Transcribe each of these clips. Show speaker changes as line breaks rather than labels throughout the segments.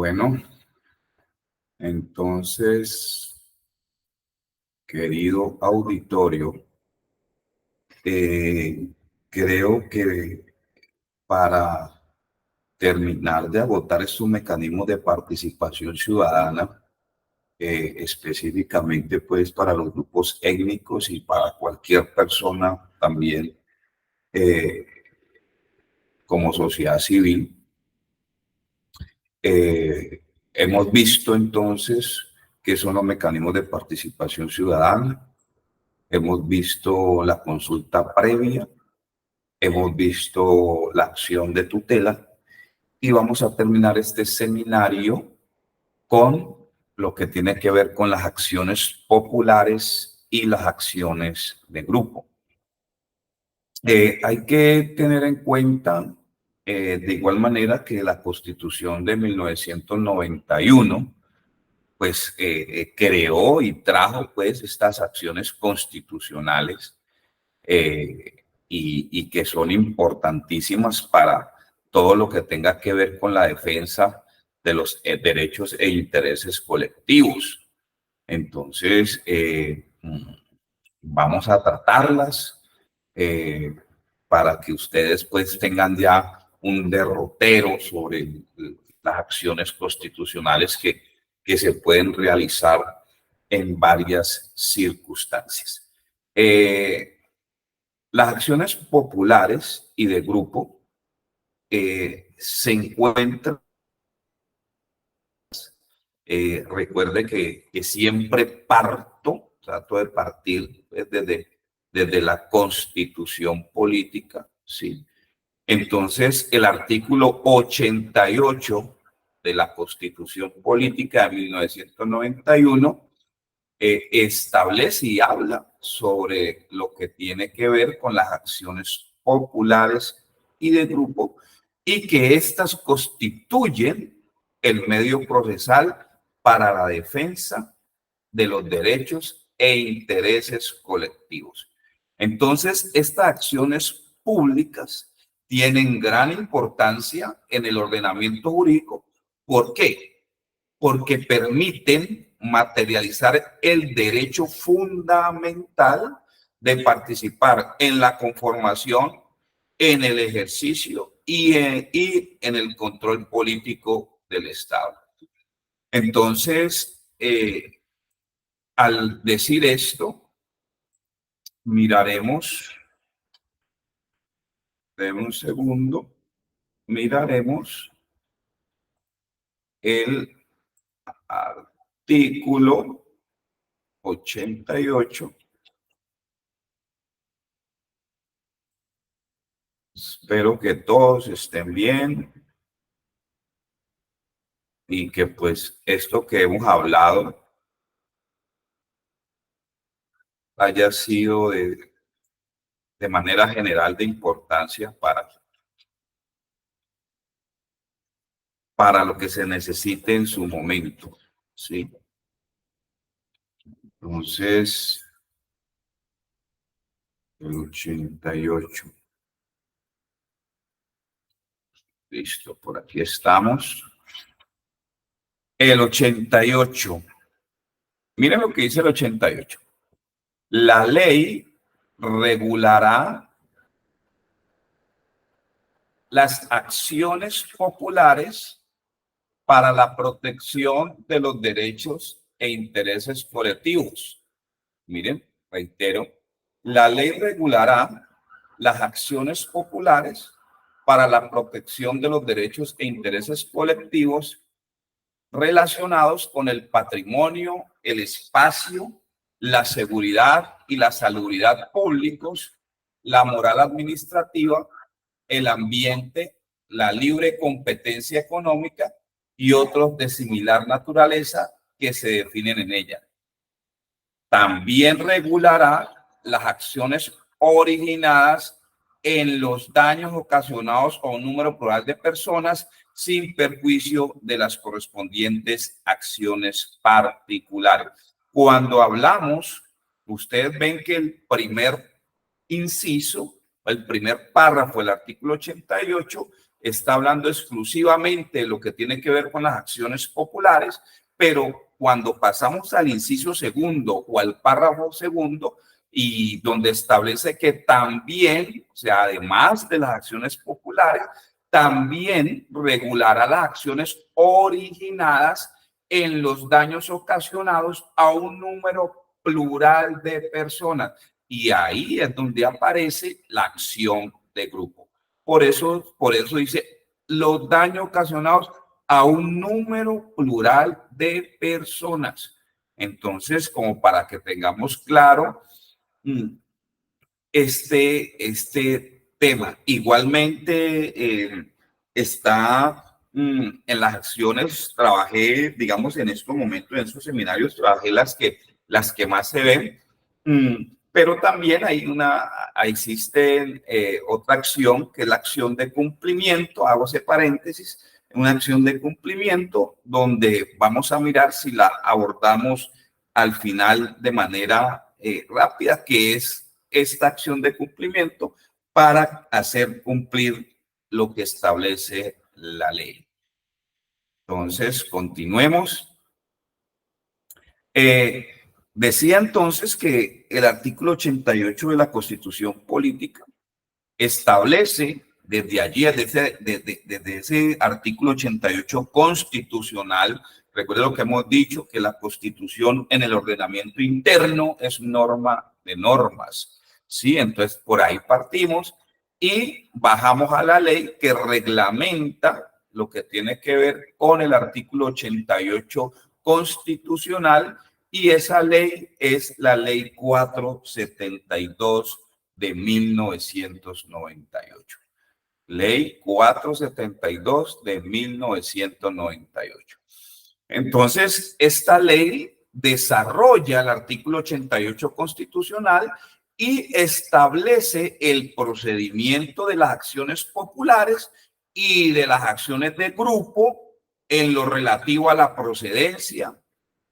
Bueno, entonces, querido auditorio, creo que para terminar de agotar estos mecanismos de participación ciudadana, específicamente pues para los grupos étnicos y para cualquier persona también eh, como sociedad civil, hemos visto entonces qué son los mecanismos de participación ciudadana. Hemos visto la consulta previa, hemos visto la acción de tutela y vamos a terminar este seminario con lo que tiene que ver con las acciones populares y las acciones de grupo. Hay que tener en cuenta de igual manera que la Constitución de 1991 pues creó y trajo pues estas acciones constitucionales y que son importantísimas para todo lo que tenga que ver con la defensa de los derechos e intereses colectivos. Entonces, vamos a tratarlas para que ustedes pues tengan ya un derrotero sobre las acciones constitucionales que se pueden realizar en varias circunstancias. Las acciones populares y de grupo se encuentran, recuerde que siempre trato de partir desde la Constitución política, ¿sí? Entonces, el artículo 88 de la Constitución política de 1991 establece y habla sobre lo que tiene que ver con las acciones populares y de grupo y que éstas constituyen el medio procesal para la defensa de los derechos e intereses colectivos. Entonces, estas acciones públicas tienen gran importancia en el ordenamiento jurídico. ¿Por qué? Porque permiten materializar el derecho fundamental de participar en la conformación, en el ejercicio y en el control político del Estado. Entonces, al decir esto, miraremos, deme un segundo, miraremos el artículo 88. Espero que todos estén bien y que pues esto que hemos hablado haya sido de manera general de importancia para lo que se necesite en su momento, ¿sí? Entonces, el 88. Listo, por aquí estamos. El 88. Miren lo que dice el 88. La ley regulará las acciones populares para la protección de los derechos e intereses colectivos. Miren, reitero, la ley regulará las acciones populares para la protección de los derechos e intereses colectivos relacionados con el patrimonio, el espacio, la seguridad y la salubridad públicos, la moral administrativa, el ambiente, la libre competencia económica y otros de similar naturaleza que se definen en ella. También regulará las acciones originadas en los daños ocasionados a un número plural de personas sin perjuicio de las correspondientes acciones particulares. Cuando hablamos, ustedes ven que el primer inciso, el primer párrafo del artículo 88 está hablando exclusivamente de lo que tiene que ver con las acciones populares, pero cuando pasamos al inciso segundo o al párrafo segundo, y donde establece que también, o sea, además de las acciones populares, también regulará las acciones originadas en los daños ocasionados a un número plural de personas. Y ahí es donde aparece la acción de grupo. Por eso dice los daños ocasionados a un número plural de personas. Entonces, como para que tengamos claro este tema. Igualmente está en las acciones, trabajé, digamos, en estos momentos, en estos seminarios, trabajé las que más se ven, pero también existe otra acción, que es la acción de cumplimiento, hago ese paréntesis, una acción de cumplimiento donde vamos a mirar si la abordamos al final de manera rápida, que es esta acción de cumplimiento para hacer cumplir lo que establece la ley. Entonces, continuemos. Decía entonces que el artículo 88 de la Constitución Política establece desde allí, desde ese artículo 88 constitucional, recuerden lo que hemos dicho, que la Constitución en el ordenamiento interno es norma de normas, ¿sí? Entonces, por ahí partimos y bajamos a la ley que reglamenta lo que tiene que ver con el artículo 88 constitucional, y esa ley es la ley 472 de 1998. Ley 472 de 1998. Entonces, esta ley desarrolla el artículo 88 constitucional y establece el procedimiento de las acciones populares y de las acciones de grupo en lo relativo a la procedencia,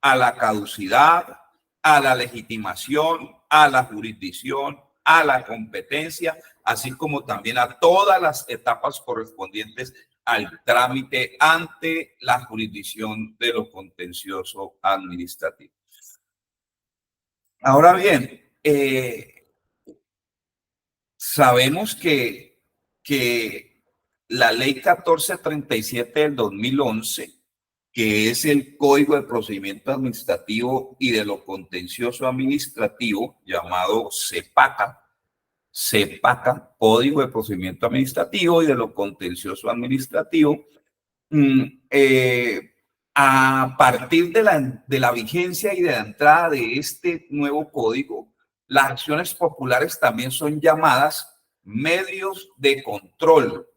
a la caducidad, a la legitimación, a la jurisdicción, a la competencia, así como también a todas las etapas correspondientes al trámite ante la jurisdicción de lo contencioso administrativo. Ahora bien, sabemos que la ley 1437 del 2011, que es el Código de Procedimiento Administrativo y de lo Contencioso Administrativo, llamado CEPACA, Código de Procedimiento Administrativo y de lo Contencioso Administrativo, a partir de la vigencia y de la entrada de este nuevo código, las acciones populares también son llamadas medios de control,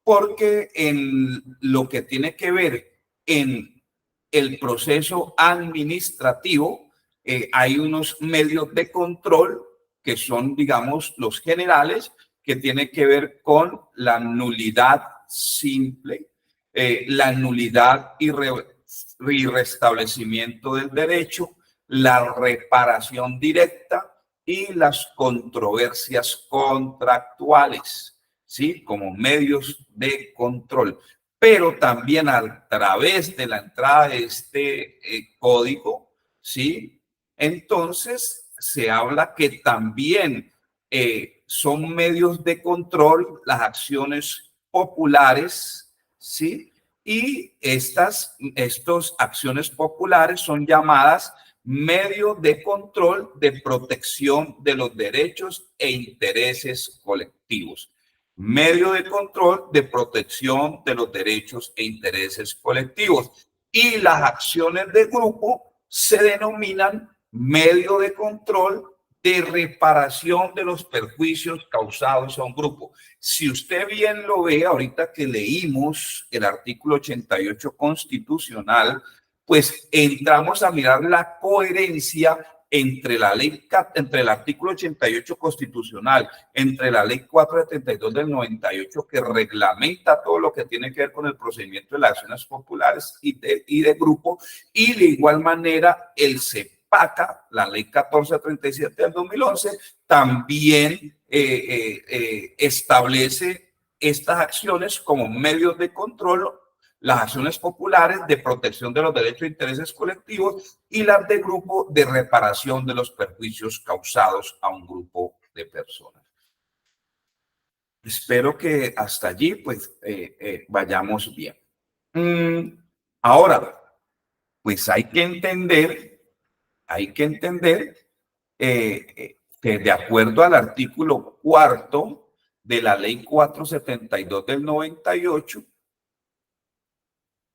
porque en lo que tiene que ver en el proceso administrativo, hay unos medios de control que son, digamos, los generales, que tienen que ver con la nulidad simple, la nulidad y restablecimiento del derecho, la reparación directa y las controversias contractuales, ¿sí? Como medios de control. Pero también a través de la entrada de este código, ¿sí? Entonces se habla que también son medios de control las acciones populares, ¿sí? Y estas acciones populares son llamadas medios de control de protección de los derechos e intereses colectivos. Medio de control de protección de los derechos e intereses colectivos. Y las acciones de grupo se denominan medio de control de reparación de los perjuicios causados a un grupo. Si usted bien lo ve, ahorita que leímos el artículo 88 constitucional, pues entramos a mirar la coherencia entre entre el artículo 88 constitucional, entre la ley 472 del 98, que reglamenta todo lo que tiene que ver con el procedimiento de las acciones populares y de grupo, y de igual manera el CEPACA, la ley 1437 del 2011, también establece estas acciones como medios de control, las acciones populares de protección de los derechos e intereses colectivos y las de grupo de reparación de los perjuicios causados a un grupo de personas. Espero que hasta allí pues vayamos bien. Ahora, pues hay que entender que de acuerdo al artículo 4 de la ley 472 del 98,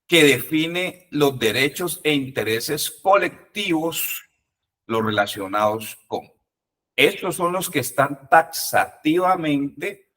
que define los derechos e intereses colectivos, los relacionados con. Estos son los que están taxativamente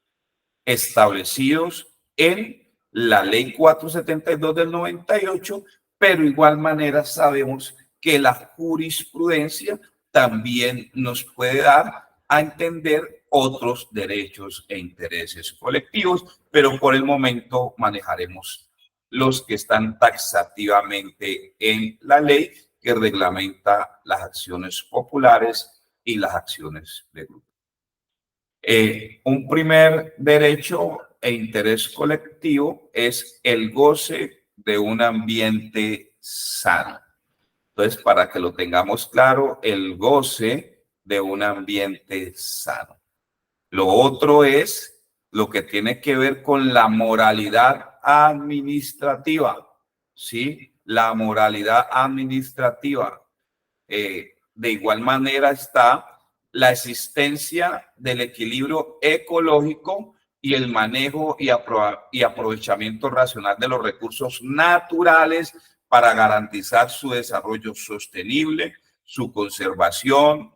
establecidos en la ley 472 del 98, pero de igual manera sabemos que la jurisprudencia también nos puede dar a entender otros derechos e intereses colectivos, pero por el momento manejaremos los que están taxativamente en la ley que reglamenta las acciones populares y las acciones de grupo. Un primer derecho e interés colectivo es el goce de un ambiente sano. Entonces, para que lo tengamos claro, el goce de un ambiente sano. Lo otro es lo que tiene que ver con la moralidad administrativa, ¿sí? La moralidad administrativa. De igual manera está la existencia del equilibrio ecológico y el manejo y aprovechamiento racional de los recursos naturales para garantizar su desarrollo sostenible, su conservación,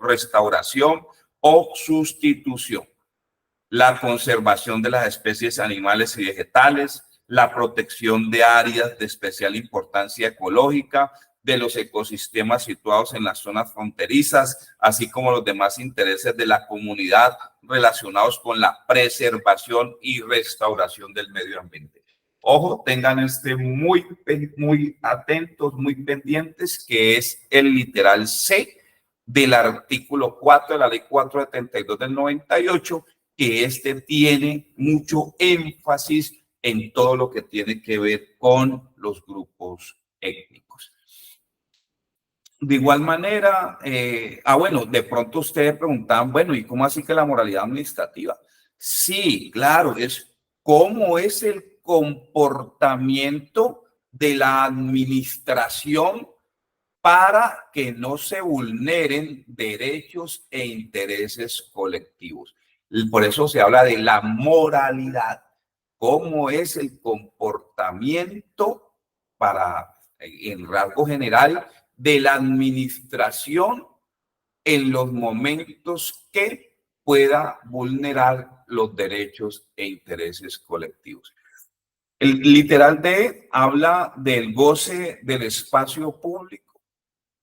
restauración o sustitución, la conservación de las especies animales y vegetales, la protección de áreas de especial importancia ecológica, de los ecosistemas situados en las zonas fronterizas, así como los demás intereses de la comunidad relacionados con la preservación y restauración del medio ambiente. Ojo, tengan muy atentos, muy pendientes, que es el literal C del artículo 4 de la ley 472 del 98, que tiene mucho énfasis en todo lo que tiene que ver con los grupos étnicos. De igual manera, bueno, de pronto ustedes preguntaban, bueno, ¿y cómo así que la moralidad administrativa? Sí, claro, es cómo es el comportamiento de la administración para que no se vulneren derechos e intereses colectivos. Por eso se habla de la moralidad, cómo es el comportamiento en rasgo general, de la administración en los momentos que pueda vulnerar los derechos e intereses colectivos. El literal D habla del goce del espacio público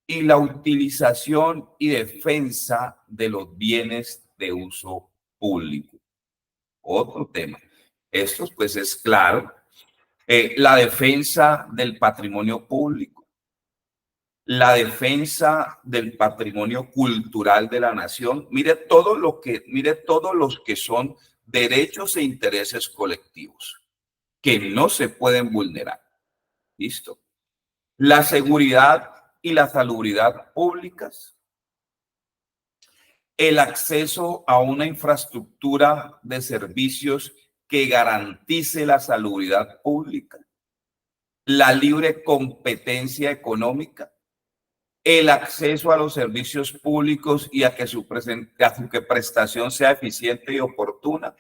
y la utilización y defensa de los bienes de uso público. Otro tema. Esto pues es claro. La defensa del patrimonio público, la defensa del patrimonio cultural de la nación. Mire todos los que son derechos e intereses colectivos que no se pueden vulnerar. ¿Listo? La seguridad y la salubridad públicas, el acceso a una infraestructura de servicios que garantice la salubridad pública, la libre competencia económica, el acceso a los servicios públicos y a que su prestación sea eficiente y oportuna,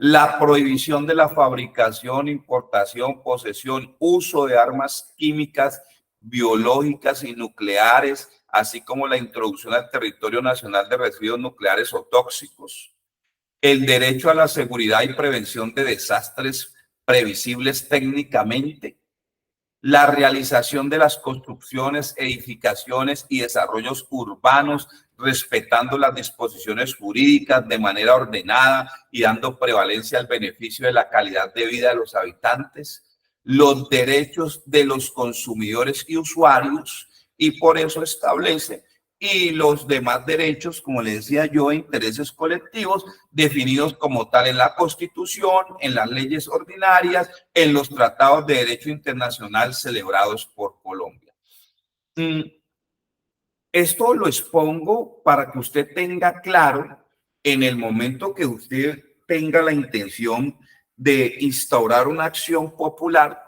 la prohibición de la fabricación, importación, posesión, uso de armas químicas, biológicas y nucleares, así como la introducción al territorio nacional de residuos nucleares o tóxicos, el derecho a la seguridad y prevención de desastres previsibles técnicamente, la realización de las construcciones, edificaciones y desarrollos urbanos respetando las disposiciones jurídicas de manera ordenada y dando prevalencia al beneficio de la calidad de vida de los habitantes, los derechos de los consumidores y usuarios, y por eso establece y los demás derechos, como le decía yo, intereses colectivos definidos como tal en la Constitución, en las leyes ordinarias, en los tratados de derecho internacional celebrados por Colombia. Esto lo expongo para que usted tenga claro en el momento que usted tenga la intención de instaurar una acción popular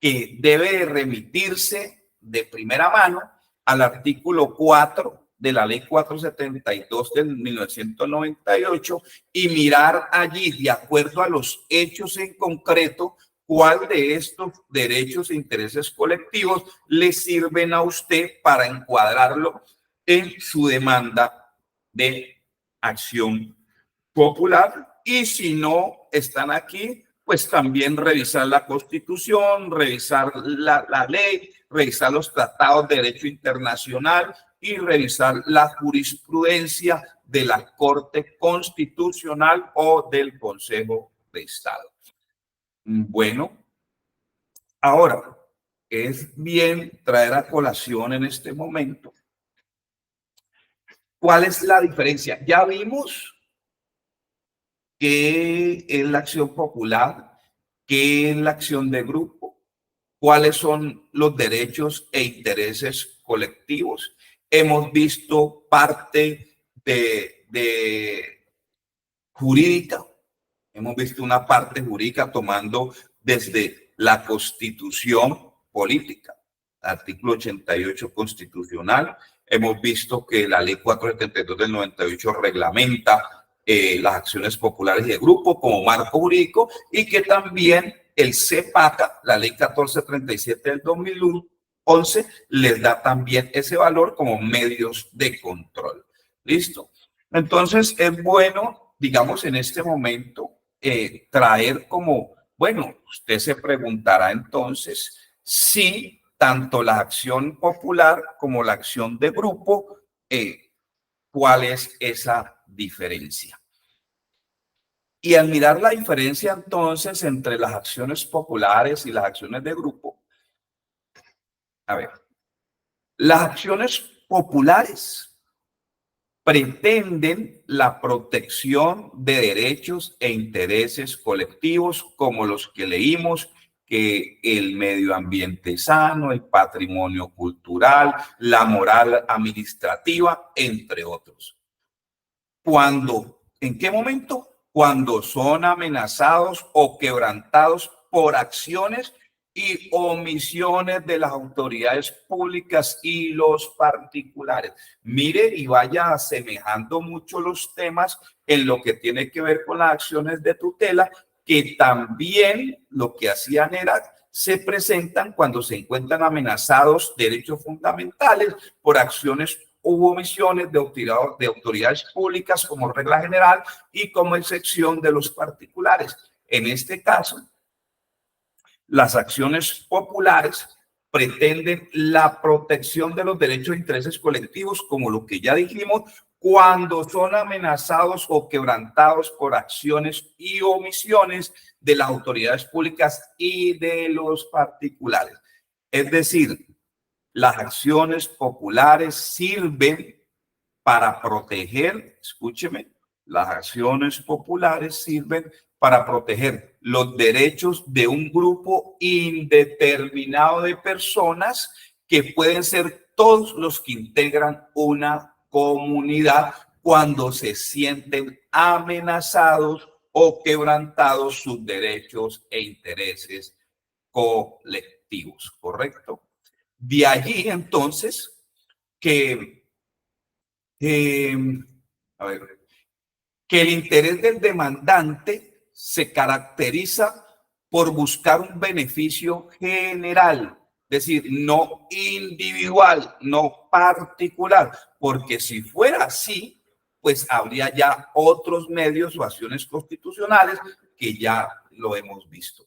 que debe remitirse de primera mano al artículo 4 de la ley 472 de 1998 y mirar allí, de acuerdo a los hechos en concreto, cuál de estos derechos e intereses colectivos le sirven a usted para encuadrarlo en su demanda de acción popular. Y si no están aquí, pues también revisar la Constitución, revisar la ley, revisar los tratados de derecho internacional y revisar la jurisprudencia de la Corte Constitucional o del Consejo de Estado. Bueno, ahora es bien traer a colación en este momento cuál es la diferencia. Ya vimos qué es la acción popular, qué es la acción de grupo, cuáles son los derechos e intereses colectivos. Hemos visto parte de jurídica, hemos visto una parte jurídica tomando desde la Constitución política, artículo 88 constitucional. Hemos visto que la ley 472 del 98 reglamenta las acciones populares y de grupo como marco jurídico y que también el CEPACA, la ley 1437 del 2011, les da también ese valor como medios de control. ¿Listo? Entonces es bueno, digamos, en este momento traer como, bueno, usted se preguntará entonces si tanto la acción popular como la acción de grupo, ¿cuál es esa diferencia? Y al mirar la diferencia entonces entre las acciones populares y las acciones de grupo, a ver, las acciones populares pretenden la protección de derechos e intereses colectivos como los que leímos, que el medio ambiente sano, el patrimonio cultural, la moral administrativa, entre otros. ¿En qué momento? Cuando son amenazados o quebrantados por acciones y omisiones de las autoridades públicas y los particulares. Mire y vaya asemejando mucho los temas en lo que tiene que ver con las acciones de tutela, que también lo que hacían era se presentan cuando se encuentran amenazados derechos fundamentales por acciones u omisiones de autoridades públicas como regla general y como excepción de los particulares. En este caso, las acciones populares pretenden la protección de los derechos e intereses colectivos, como lo que ya dijimos, cuando son amenazados o quebrantados por acciones y omisiones de las autoridades públicas y de los particulares. Es decir, las acciones populares sirven para proteger, escúcheme, las acciones populares sirven para proteger los derechos de un grupo indeterminado de personas que pueden ser todos los que integran una comunidad cuando se sienten amenazados o quebrantados sus derechos e intereses colectivos, ¿correcto? De allí entonces que, a ver, que el interés del demandante se caracteriza por buscar un beneficio general, es decir, no individual, no particular, porque si fuera así, pues habría ya otros medios o acciones constitucionales que ya lo hemos visto.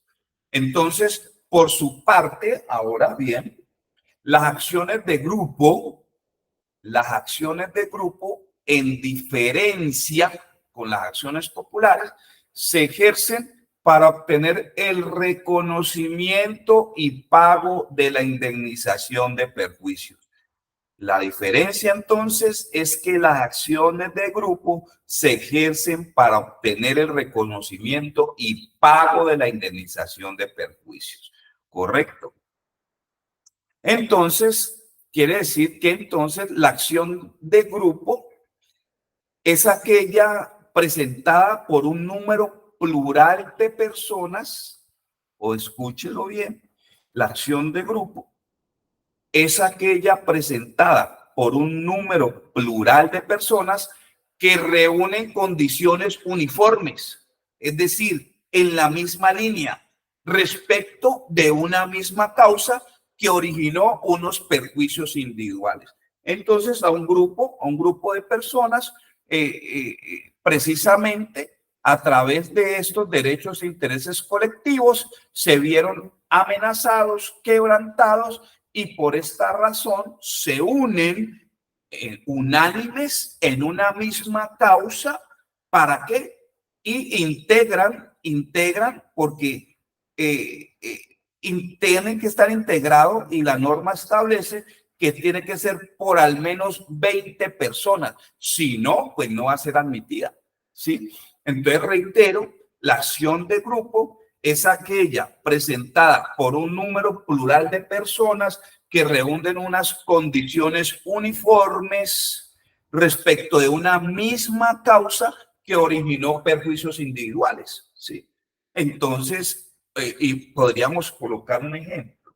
Entonces, por su parte, ahora bien, las acciones de grupo, en diferencia con las acciones populares, se ejercen para obtener el reconocimiento y pago de la indemnización de perjuicios. La diferencia entonces es que las acciones de grupo se ejercen para obtener el reconocimiento y pago de la indemnización de perjuicios. ¿Correcto? Entonces, quiere decir que entonces la acción de grupo es aquella presentada por un número plural de personas, o escúchelo bien, la acción de grupo es aquella presentada por un número plural de personas que reúnen condiciones uniformes, es decir, en la misma línea, respecto de una misma causa que originó unos perjuicios individuales. Entonces, a un grupo de personas, precisamente a través de estos derechos e intereses colectivos, se vieron amenazados, quebrantados, y por esta razón se unen unánimes en una misma causa. ¿Para qué? Y integran porque tienen que estar integrados, y la norma establece que tiene que ser por al menos 20 personas. Si no, pues no va a ser admitida. ¿Sí? Entonces, reitero, la acción de grupo es aquella presentada por un número plural de personas que reúnen unas condiciones uniformes respecto de una misma causa que originó perjuicios individuales. ¿Sí? Entonces, y podríamos colocar un ejemplo.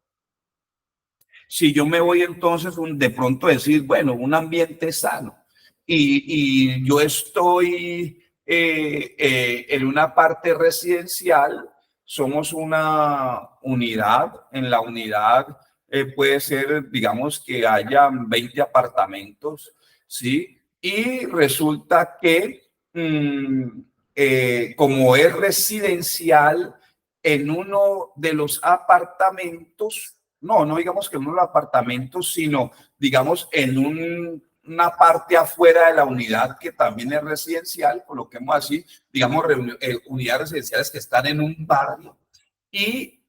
Si yo me voy entonces de pronto a decir, bueno, un ambiente sano, y yo estoy en una parte residencial, somos una unidad, en la unidad puede ser, digamos, que haya 20 apartamentos, ¿sí? Y resulta que como es residencial, en uno de los apartamentos, no digamos que en uno de los apartamentos, sino digamos en una parte afuera de la unidad que también es residencial, coloquemos así, digamos unidades residenciales que están en un barrio, y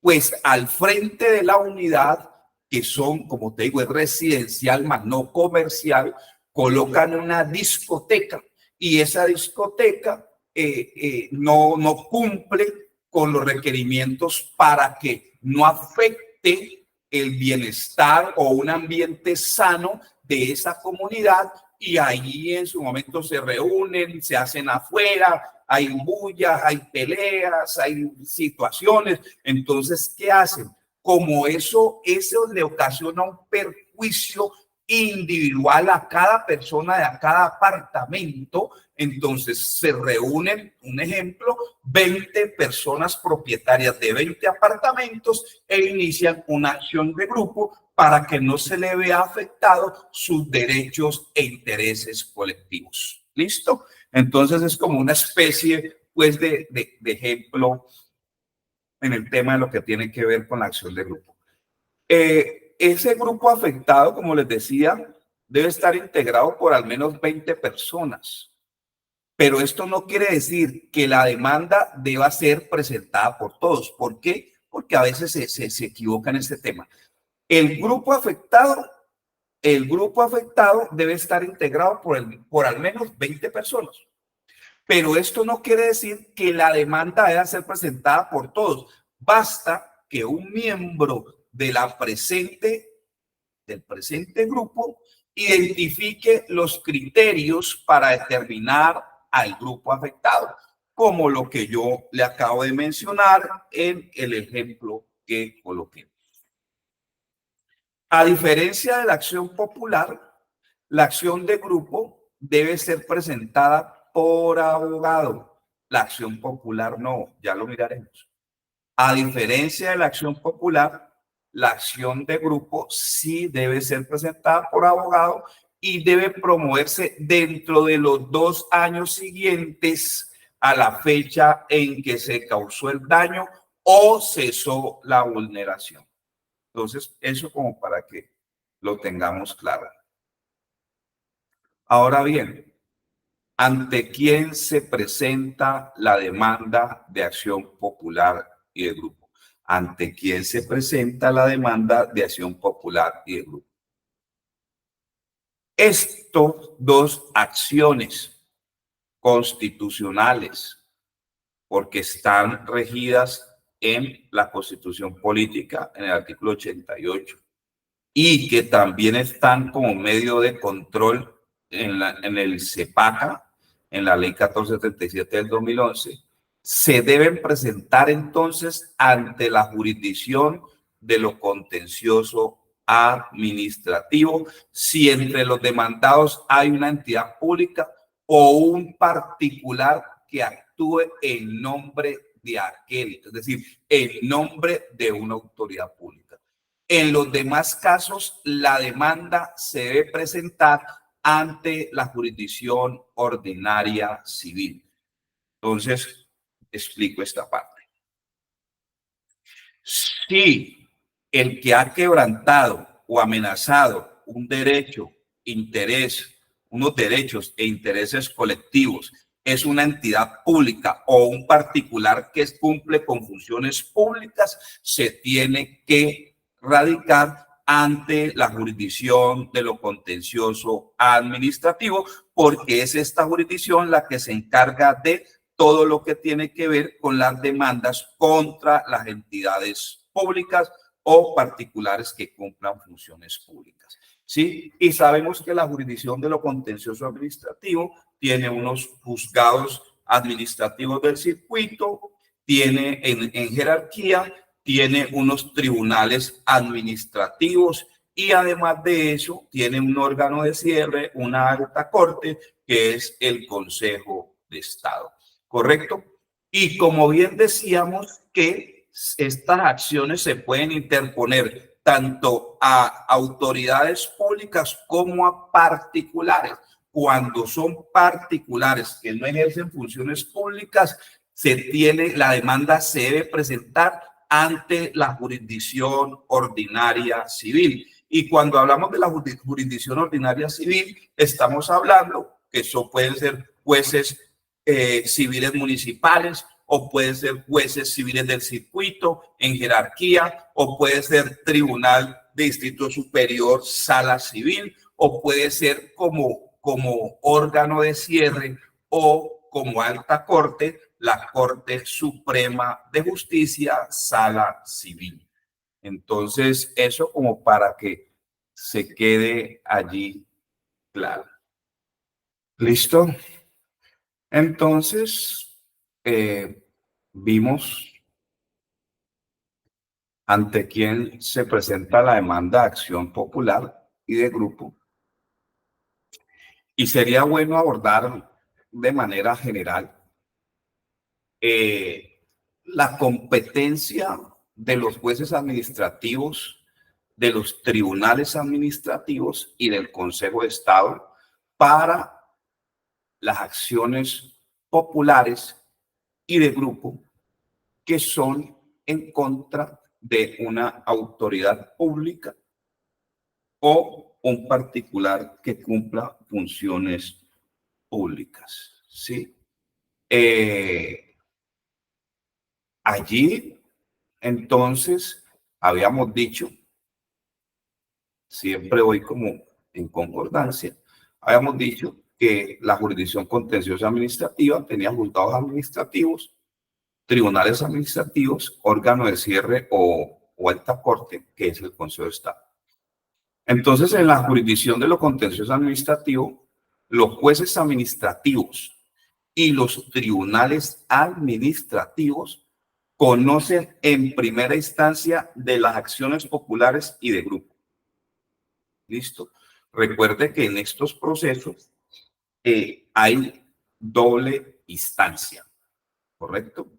pues al frente de la unidad, que son, como te digo, es residencial más no comercial, colocan una discoteca, y esa discoteca no cumple con los requerimientos para que no afecte el bienestar o un ambiente sano de esa comunidad, y ahí en su momento se reúnen, se hacen afuera, hay bullas, hay peleas, hay situaciones. Entonces, ¿qué hacen? Como eso le ocasiona un perjuicio individual a cada persona de a cada apartamento, entonces se reúnen, un ejemplo, 20 personas propietarias de 20 apartamentos e inician una acción de grupo para que no se le vea afectado sus derechos e intereses colectivos. ¿Listo? Entonces es como una especie, pues, de ejemplo en el tema de lo que tiene que ver con la acción de grupo. Ese grupo afectado, como les decía, debe estar integrado por al menos 20 personas. Pero esto no quiere decir que la demanda deba ser presentada por todos. ¿Por qué? Porque a veces se equivoca en este tema. El grupo afectado debe estar integrado por al menos 20 personas. Pero esto no quiere decir que la demanda deba ser presentada por todos. Basta que un miembro del presente grupo identifique los criterios para determinar al grupo afectado, como lo que yo le acabo de mencionar en el ejemplo que coloqué. A diferencia de la acción popular, la acción de grupo debe ser presentada por abogado. La acción popular no, ya lo miraremos. A diferencia de la acción popular, la acción de grupo sí debe ser presentada por abogado y debe promoverse dentro de los 2 años siguientes a la fecha en que se causó el daño o cesó la vulneración. Entonces, eso como para que lo tengamos claro. Ahora bien, ¿ante quién se presenta la demanda de acción popular y de grupo? ¿Ante quién se presenta la demanda de acción popular y de grupo? Estos dos acciones constitucionales, porque están regidas en la Constitución Política, en el artículo 88, y que también están como medio de control en el CEPACA, en la ley 1437 del 2011, se deben presentar entonces ante la jurisdicción de lo contencioso administrativo si entre los demandados hay una entidad pública o un particular que actúe en nombre de aquel, es decir, en nombre de una autoridad pública. En los demás casos, la demanda se debe presentar ante la jurisdicción ordinaria civil. Entonces, explico esta parte. Si el que ha quebrantado o amenazado un derecho, interés, unos derechos e intereses colectivos es una entidad pública o un particular que cumple con funciones públicas, se tiene que radicar ante la jurisdicción de lo contencioso administrativo, porque es esta jurisdicción la que se encarga de todo lo que tiene que ver con las demandas contra las entidades públicas o particulares que cumplan funciones públicas. ¿Sí? Y sabemos que la jurisdicción de lo contencioso administrativo tiene unos juzgados administrativos del circuito, tiene en jerarquía, tiene unos tribunales administrativos y además de eso tiene un órgano de cierre, una alta corte, que es el Consejo de Estado. ¿Correcto? Y como bien decíamos que estas acciones se pueden interponer tanto a autoridades públicas como a particulares. Cuando son particulares que no ejercen funciones públicas, la demanda se debe presentar ante la jurisdicción ordinaria civil. Y cuando hablamos de la jurisdicción ordinaria civil, estamos hablando que eso pueden ser jueces civiles municipales, o puede ser jueces civiles del circuito en jerarquía, o puede ser tribunal de distrito superior, sala civil, o puede ser como órgano de cierre o como alta corte, la Corte Suprema de Justicia, sala civil. Entonces, eso como para que se quede allí claro. ¿Listo? Entonces, vimos ante quién se presenta la demanda de acción popular y de grupo. Y sería bueno abordar de manera general la competencia de los jueces administrativos, de los tribunales administrativos y del Consejo de Estado para las acciones populares y de grupo que son en contra de una autoridad pública o un particular que cumpla funciones públicas. ¿Sí? Allí, entonces, habíamos dicho, siempre voy como en concordancia, habíamos dicho que la jurisdicción contenciosa administrativa tenía juzgados administrativos, tribunales administrativos, órgano de cierre o alta corte, que es el Consejo de Estado. Entonces, en la jurisdicción de lo contencioso administrativo, los jueces administrativos y los tribunales administrativos conocen en primera instancia de las acciones populares y de grupo. ¿Listo? Recuerde que en estos procesos hay doble instancia, ¿correcto?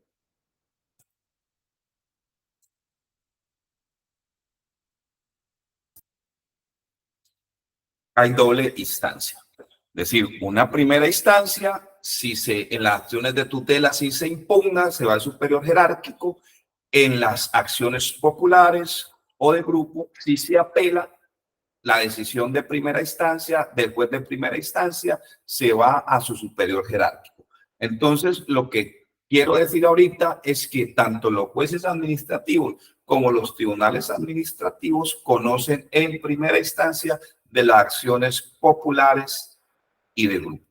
Hay doble instancia. Es decir, una primera instancia, si en las acciones de tutela si se impugna, se va al superior jerárquico. En las acciones populares o de grupo, si se apela, la decisión de primera instancia, del juez de primera instancia, se va a su superior jerárquico. Entonces, lo que quiero decir ahorita es que tanto los jueces administrativos como los tribunales administrativos conocen en primera instancia de las acciones populares y de grupo.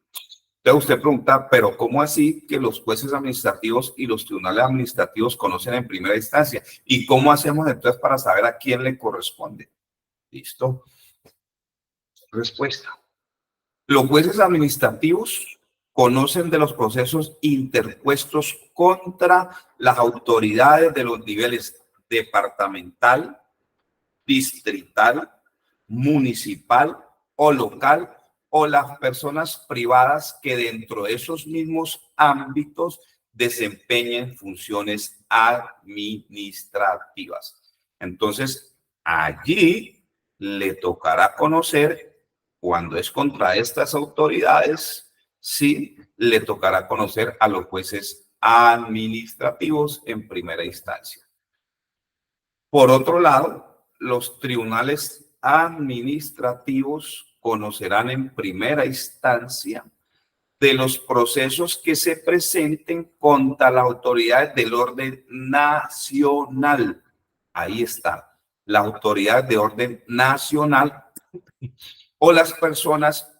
Entonces usted pregunta, pero ¿cómo así que los jueces administrativos y los tribunales administrativos conocen en primera instancia? ¿Y cómo hacemos entonces para saber a quién le corresponde? ¿Listo? Respuesta. Los jueces administrativos conocen de los procesos interpuestos contra las autoridades de los niveles departamental, distrital, municipal o local, o las personas privadas que dentro de esos mismos ámbitos desempeñen funciones administrativas. Entonces, allí le tocará conocer, cuando es contra estas autoridades, sí, le tocará conocer a los jueces administrativos en primera instancia. Por otro lado, los tribunales administrativos conocerán en primera instancia de los procesos que se presenten contra las autoridades del orden nacional. Ahí está, la autoridad de orden nacional o las personas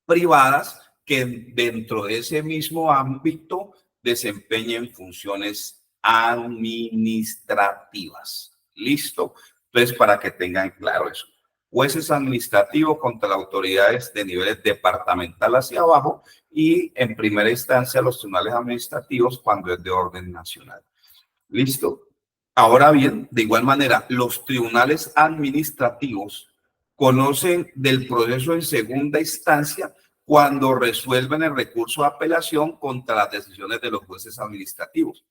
privadas que dentro de ese mismo ámbito desempeñen funciones administrativas. ¿Listo? Entonces, para que tengan claro eso. Jueces administrativos contra las autoridades de niveles departamental hacia abajo y en primera instancia los tribunales administrativos cuando es de orden nacional. ¿Listo? Ahora bien, de igual manera, los tribunales administrativos conocen del proceso en segunda instancia cuando resuelven el recurso de apelación contra las decisiones de los jueces administrativos.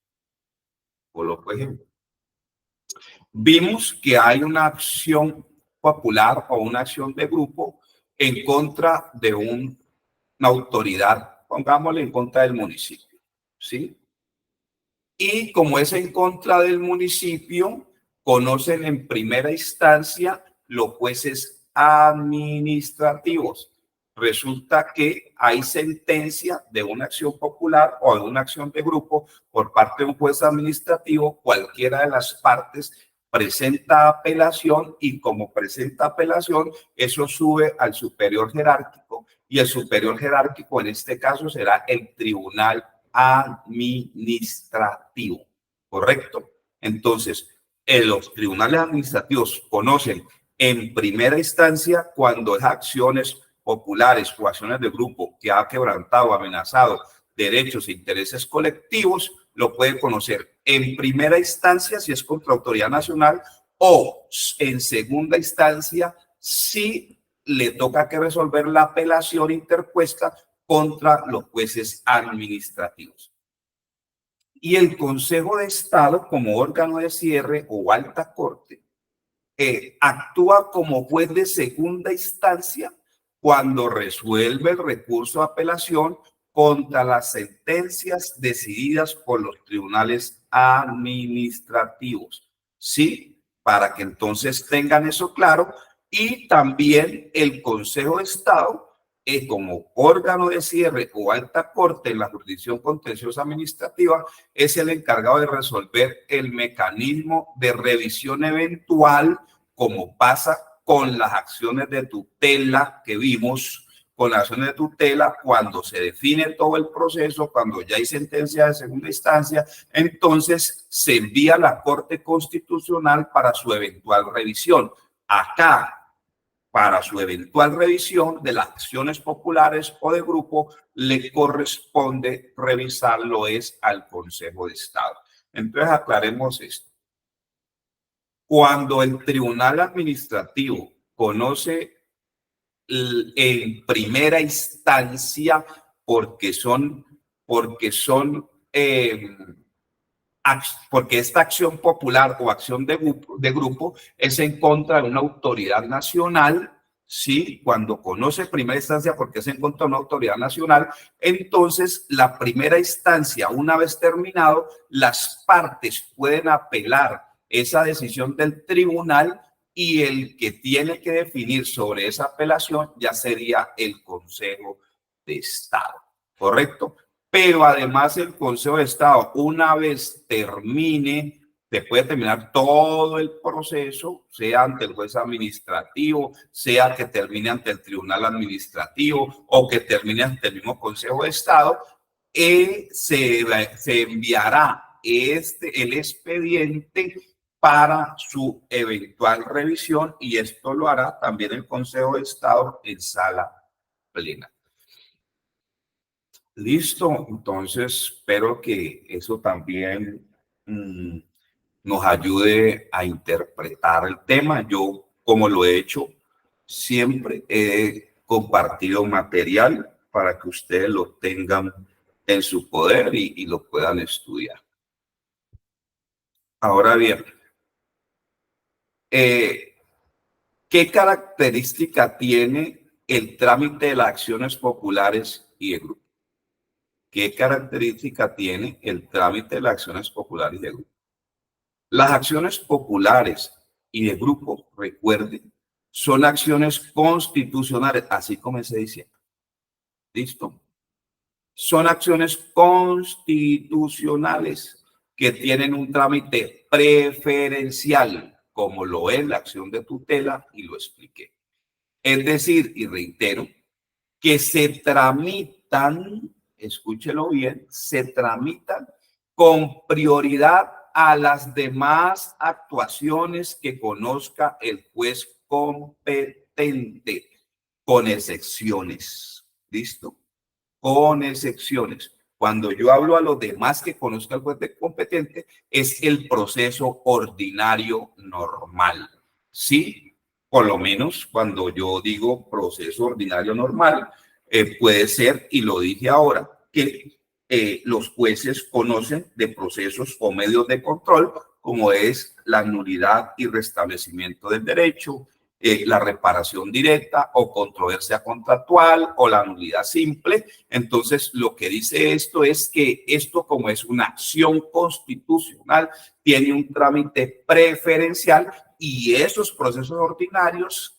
Por ejemplo, vimos que hay una acción popular o una acción de grupo en contra de una autoridad, pongámosle en contra del municipio, ¿sí? Y como es en contra del municipio, conocen en primera instancia los jueces administrativos. Resulta que hay sentencia de una acción popular o de una acción de grupo por parte de un juez administrativo, cualquiera de las partes presenta apelación y como presenta apelación, eso sube al superior jerárquico y el superior jerárquico en este caso será el tribunal administrativo, ¿correcto? Entonces, los tribunales administrativos conocen en primera instancia cuando es acciones populares o acciones de grupo que ha quebrantado, amenazado derechos e intereses colectivos, lo puede conocer en primera instancia si es contra autoridad nacional o en segunda instancia si le toca que resolver la apelación interpuesta contra los jueces administrativos. Y el Consejo de Estado, como órgano de cierre o alta corte, actúa como juez de segunda instancia cuando resuelve el recurso de apelación contra las sentencias decididas por los tribunales administrativos. ¿Sí? Para que entonces tengan eso claro. Y también el Consejo de Estado, como órgano de cierre o alta corte en la jurisdicción contenciosa administrativa, es el encargado de resolver el mecanismo de revisión eventual, como pasa con las acciones de tutela que vimos, con las acciones de tutela, cuando se define todo el proceso, cuando ya hay sentencia de segunda instancia, entonces se envía a la Corte Constitucional para su eventual revisión. Acá, para su eventual revisión de las acciones populares o de grupo, le corresponde revisarlo es al Consejo de Estado. Entonces, aclaremos esto. Cuando el Tribunal Administrativo conoce en primera instancia, porque esta acción popular o acción de grupo es en contra de una autoridad nacional, ¿sí? Cuando conoce primera instancia porque es en contra de una autoridad nacional, entonces la primera instancia, una vez terminado, las partes pueden apelar esa decisión del tribunal y el que tiene que definir sobre esa apelación ya sería el Consejo de Estado, ¿correcto? Pero además el Consejo de Estado, una vez termine Se puede terminar todo el proceso, sea ante el juez administrativo, sea que termine ante el tribunal administrativo o que termine ante el mismo Consejo de Estado, se enviará el expediente para su eventual revisión y esto lo hará también el Consejo de Estado en sala plena. Listo, entonces espero que eso también nos ayude a interpretar el tema. Yo, como lo he hecho, siempre he compartido material para que ustedes lo tengan en su poder y lo puedan estudiar. Ahora bien, ¿qué característica tiene el trámite de las acciones populares y de grupo? ¿Qué característica tiene el trámite de las acciones populares y de grupo? Las acciones populares y de grupo, recuerden, son acciones constitucionales, así comencé diciendo. ¿Listo? Son acciones constitucionales que tienen un trámite preferencial, como lo es la acción de tutela, y lo expliqué. Es decir, y reitero, que se tramitan, escúchelo bien, se tramitan con prioridad a las demás actuaciones que conozca el juez competente, con excepciones. ¿Listo? Con excepciones. Cuando yo hablo a los demás que conozca el juez competente, es el proceso ordinario normal. ¿Sí? Por lo menos cuando yo digo proceso ordinario normal, puede ser, y lo dije ahora, que los jueces conocen de procesos o medios de control, como es la nulidad y restablecimiento del derecho, la reparación directa o controversia contractual o la nulidad simple. Entonces, lo que dice esto es que esto, como es una acción constitucional, tiene un trámite preferencial y esos procesos ordinarios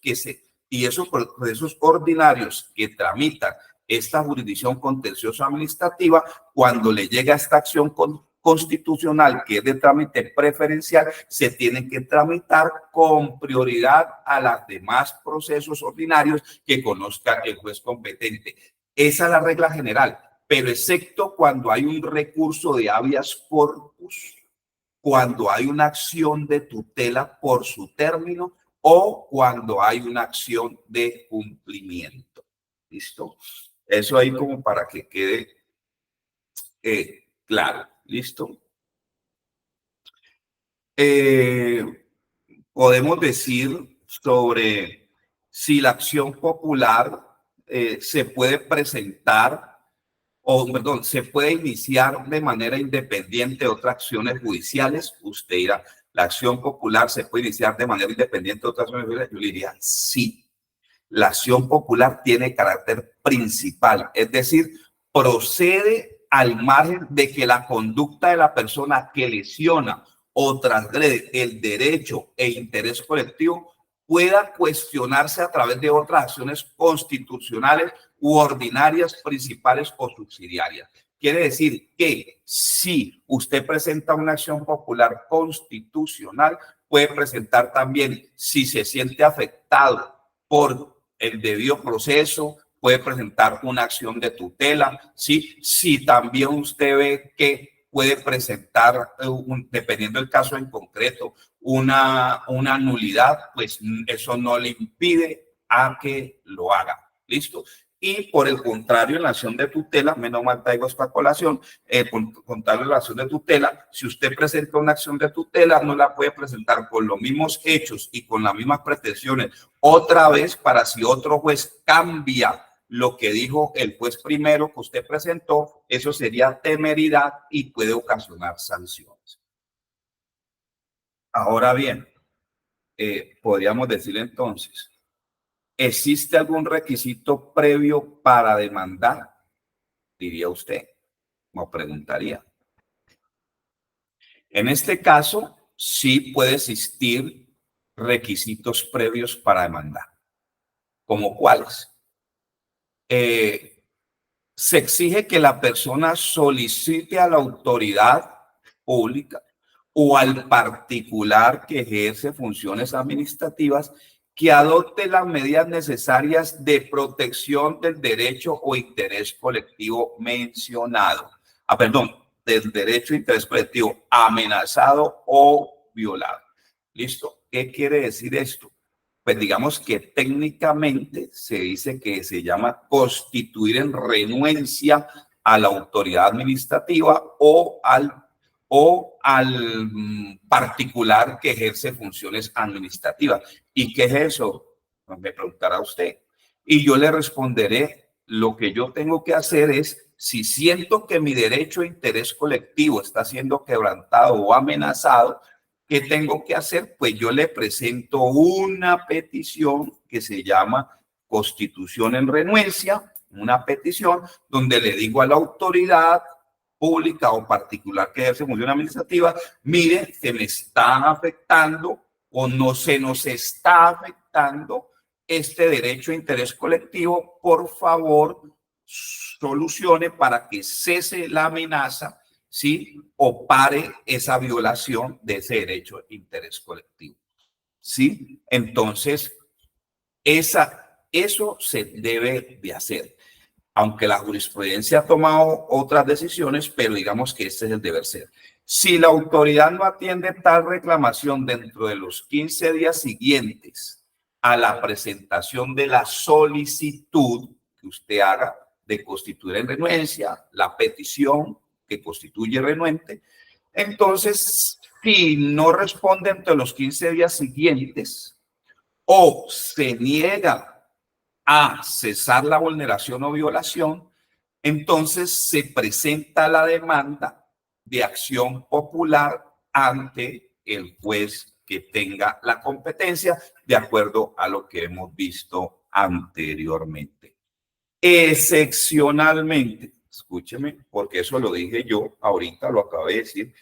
que tramitan esta jurisdicción contencioso administrativa, cuando le llega esta acción constitucional que es de trámite preferencial, se tienen que tramitar con prioridad a los demás procesos ordinarios que conozca el juez competente. Esa es la regla general, pero excepto cuando hay un recurso de habeas corpus, cuando hay una acción de tutela por su término o cuando hay una acción de cumplimiento. ¿Listo? Eso ahí como para que quede claro. ¿Listo? Podemos decir sobre si la acción popular se puede presentar perdón, se puede iniciar de manera independiente otras acciones judiciales. Usted dirá, ¿la acción popular se puede iniciar de manera independiente de otras acciones judiciales? Yo le diría, sí. La acción popular tiene carácter principal, es decir, procede al margen de que la conducta de la persona que lesiona o transgrede el derecho e interés colectivo pueda cuestionarse a través de otras acciones constitucionales u ordinarias, principales o subsidiarias. Quiere decir que si usted presenta una acción popular constitucional, puede presentar también, si se siente afectado por el debido proceso, puede presentar una acción de tutela, ¿sí? Si también usted ve que puede presentar, dependiendo del caso en concreto, una nulidad, pues eso no le impide a que lo haga. ¿Listo? Y por el contrario, en la acción de tutela, menos mal traigo esta colación, contrario a la acción de tutela, si usted presenta una acción de tutela, no la puede presentar con los mismos hechos y con las mismas pretensiones otra vez para si otro juez cambia lo que dijo el juez primero que usted presentó, eso sería temeridad y puede ocasionar sanciones. Ahora bien, podríamos decir entonces, ¿existe algún requisito previo para demandar? Diría usted, o preguntaría. En este caso, sí puede existir requisitos previos para demandar. ¿Como cuáles? Se exige que la persona solicite a la autoridad pública o al particular que ejerce funciones administrativas que adopte las medidas necesarias de protección del derecho o interés colectivo mencionado. Perdón, del derecho o interés colectivo amenazado o violado. ¿Listo? ¿Qué quiere decir esto? Pues digamos que técnicamente se dice que se llama constituir en renuencia a la autoridad administrativa o al particular que ejerce funciones administrativas. ¿Y qué es eso? Pues me preguntará usted. Y yo le responderé, lo que yo tengo que hacer es, si siento que mi derecho e interés colectivo está siendo quebrantado o amenazado, ¿qué tengo que hacer? Pues yo le presento una petición que se llama constitución en renuencia, una petición donde le digo a la autoridad pública o particular que ejerce función administrativa, mire, se me está afectando o no se nos está afectando este derecho a interés colectivo, por favor, solucione para que cese la amenaza, ¿sí? O pare esa violación de ese derecho a interés colectivo, ¿sí? Entonces, eso se debe de hacer, aunque la jurisprudencia ha tomado otras decisiones, pero digamos que este es el deber ser. Si la autoridad no atiende tal reclamación dentro de los 15 días siguientes a la presentación de la solicitud que usted haga de constituir en renuencia, la petición que constituye renuente, entonces, si no responde entre los 15 días siguientes o se niega a cesar la vulneración o violación, entonces se presenta la demanda de acción popular ante el juez que tenga la competencia, de acuerdo a lo que hemos visto anteriormente. Excepcionalmente, escúcheme, porque eso lo dije yo, ahorita lo acabé de decir,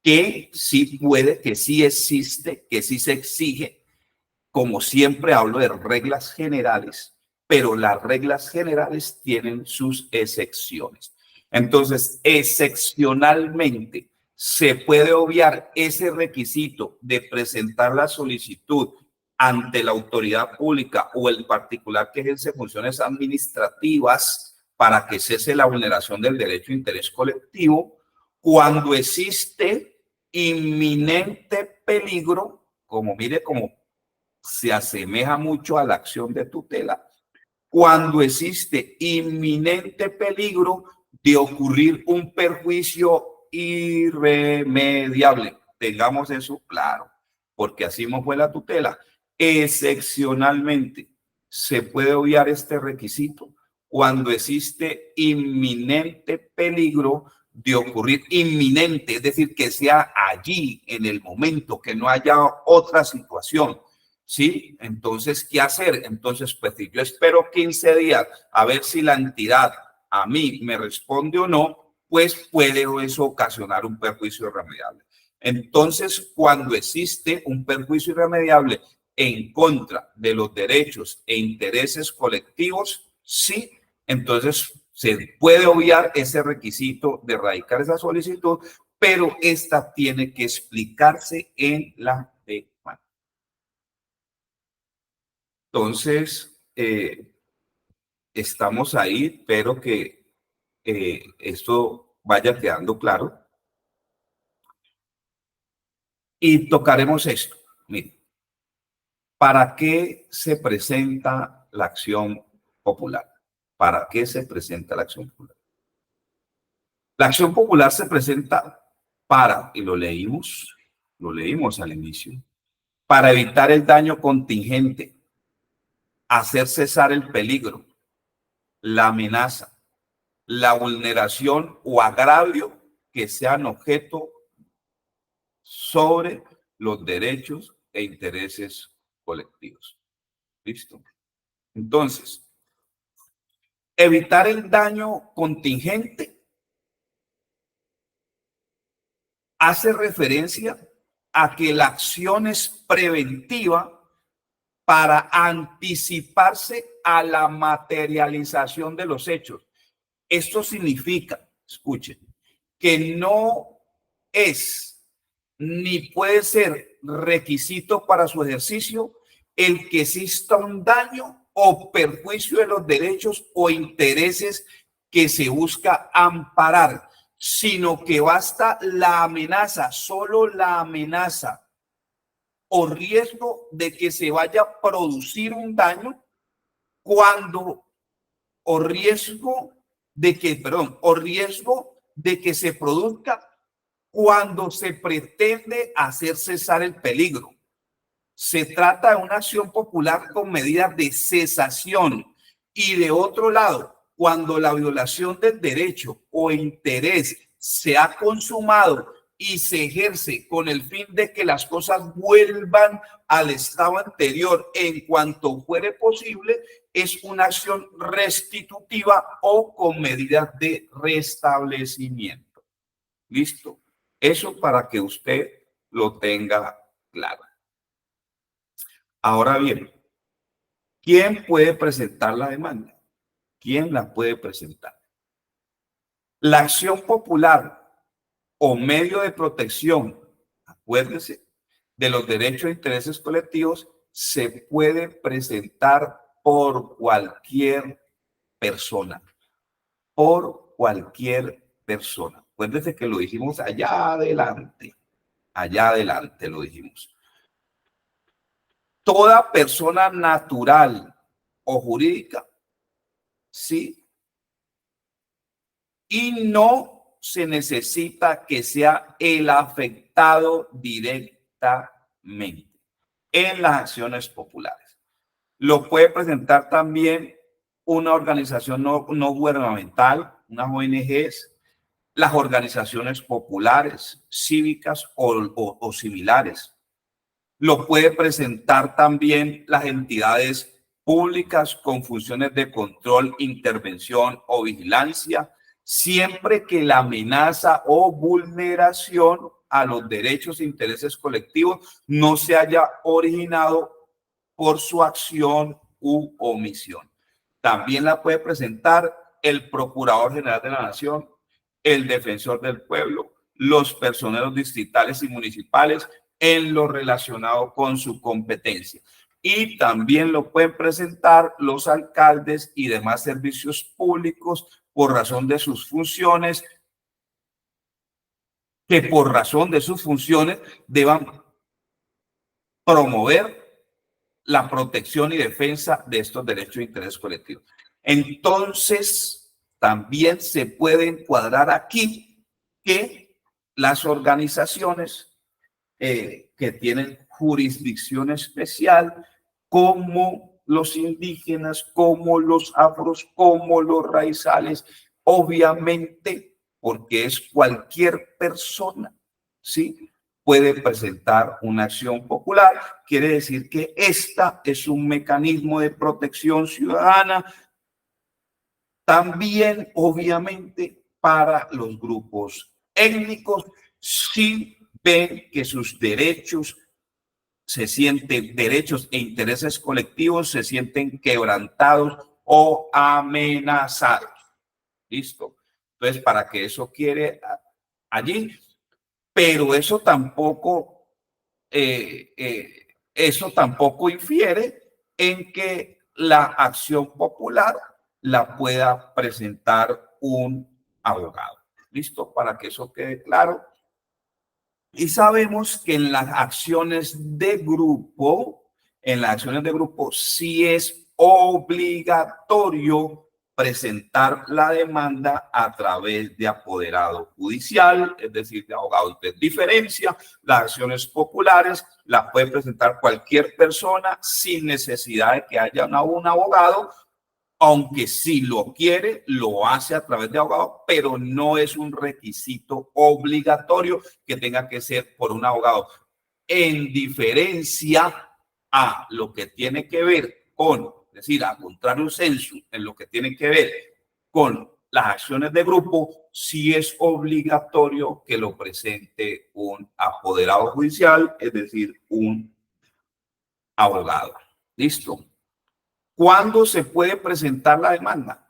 que sí puede, que sí existe, que sí se exige. Como siempre hablo de reglas generales, pero las reglas generales tienen sus excepciones. Entonces, excepcionalmente se puede obviar ese requisito de presentar la solicitud ante la autoridad pública o el particular que ejerce funciones administrativas para que cese la vulneración del derecho a interés colectivo cuando existe inminente peligro, como mire, como se asemeja mucho a la acción de tutela, cuando existe inminente peligro de ocurrir un perjuicio irremediable. Tengamos eso claro, porque así no fue la tutela. Excepcionalmente se puede obviar este requisito cuando existe inminente peligro de ocurrir inminente, es decir, que sea allí en el momento, que no haya otra situación. ¿Sí? Entonces, ¿qué hacer? Entonces, pues si yo espero 15 días a ver si la entidad a mí me responde o no, pues puede eso ocasionar un perjuicio irremediable. Entonces, cuando existe un perjuicio irremediable en contra de los derechos e intereses colectivos, sí, entonces se puede obviar ese requisito de radicar esa solicitud, pero esta tiene que explicarse en la demanda. Entonces, estamos ahí, espero que esto vaya quedando claro. Y tocaremos esto. Mire, ¿para qué se presenta la acción popular? ¿Para qué se presenta la acción popular? La acción popular se presenta para, y lo leímos al inicio, para evitar el daño contingente, hacer cesar el peligro, la amenaza, la vulneración o agravio que sean objeto sobre los derechos e intereses colectivos. ¿Listo? Entonces, evitar el daño contingente hace referencia a que la acción es preventiva para anticiparse a la materialización de los hechos. Esto significa, escuchen, que no es ni puede ser requisito para su ejercicio el que exista un daño o perjuicio de los derechos o intereses que se busca amparar, sino que basta la amenaza, solo la amenaza o riesgo de que se vaya a producir un daño cuando, o riesgo de que, perdón, o riesgo de que se produzca cuando se pretende hacer cesar el peligro. Se trata de una acción popular con medidas de cesación y de otro lado, cuando la violación del derecho o interés se ha consumado y se ejerce con el fin de que las cosas vuelvan al estado anterior en cuanto fuere posible, es una acción restitutiva o con medidas de restablecimiento. ¿Listo? Eso para que usted lo tenga claro. Ahora bien, ¿quién puede presentar la demanda? ¿Quién la puede presentar? La acción popular o medio de protección, acuérdense, de los derechos e intereses colectivos se puede presentar por cualquier persona, por cualquier persona. Acuérdense que lo dijimos allá adelante lo dijimos. Toda persona natural o jurídica, sí, y no se necesita que sea el afectado directamente en las acciones populares. Lo puede presentar también una organización no gubernamental, unas ONGs, las organizaciones populares, cívicas o similares. Lo puede presentar también las entidades públicas con funciones de control, intervención o vigilancia, siempre que la amenaza o vulneración a los derechos e intereses colectivos no se haya originado por su acción u omisión. También la puede presentar el Procurador General de la Nación, el Defensor del Pueblo, los personeros distritales y municipales en lo relacionado con su competencia. Y también lo pueden presentar los alcaldes y demás servicios públicos por razón de sus funciones, que por razón de sus funciones deban promover la protección y defensa de estos derechos e intereses colectivos. Entonces, también se puede encuadrar aquí que las organizaciones que tienen jurisdicción especial, como los indígenas, como los afros, como los raizales, obviamente, porque es cualquier persona, ¿sí? Puede presentar una acción popular. Quiere decir que esta es un mecanismo de protección ciudadana, también, obviamente, para los grupos étnicos, si ven que sus derechos derechos e intereses colectivos se sienten quebrantados o amenazados. ¿Listo? Entonces, para que eso quiere allí, pero eso tampoco infiere en que la acción popular la pueda presentar un abogado. ¿Listo? Para que eso quede claro. Y sabemos que en las acciones de grupo, sí es obligatorio presentar la demanda a través de apoderado judicial, es decir, de abogado de diferencia. Las acciones populares las puede presentar cualquier persona sin necesidad de que haya un abogado, aunque si lo quiere, lo hace a través de abogado, pero no es un requisito obligatorio que tenga que ser por un abogado. En diferencia a lo que tiene que ver con, es decir, a contrario censo, en lo que tiene que ver con las acciones de grupo, sí es obligatorio que lo presente un apoderado judicial, es decir, un abogado. ¿Listo? ¿Cuándo se puede presentar la demanda?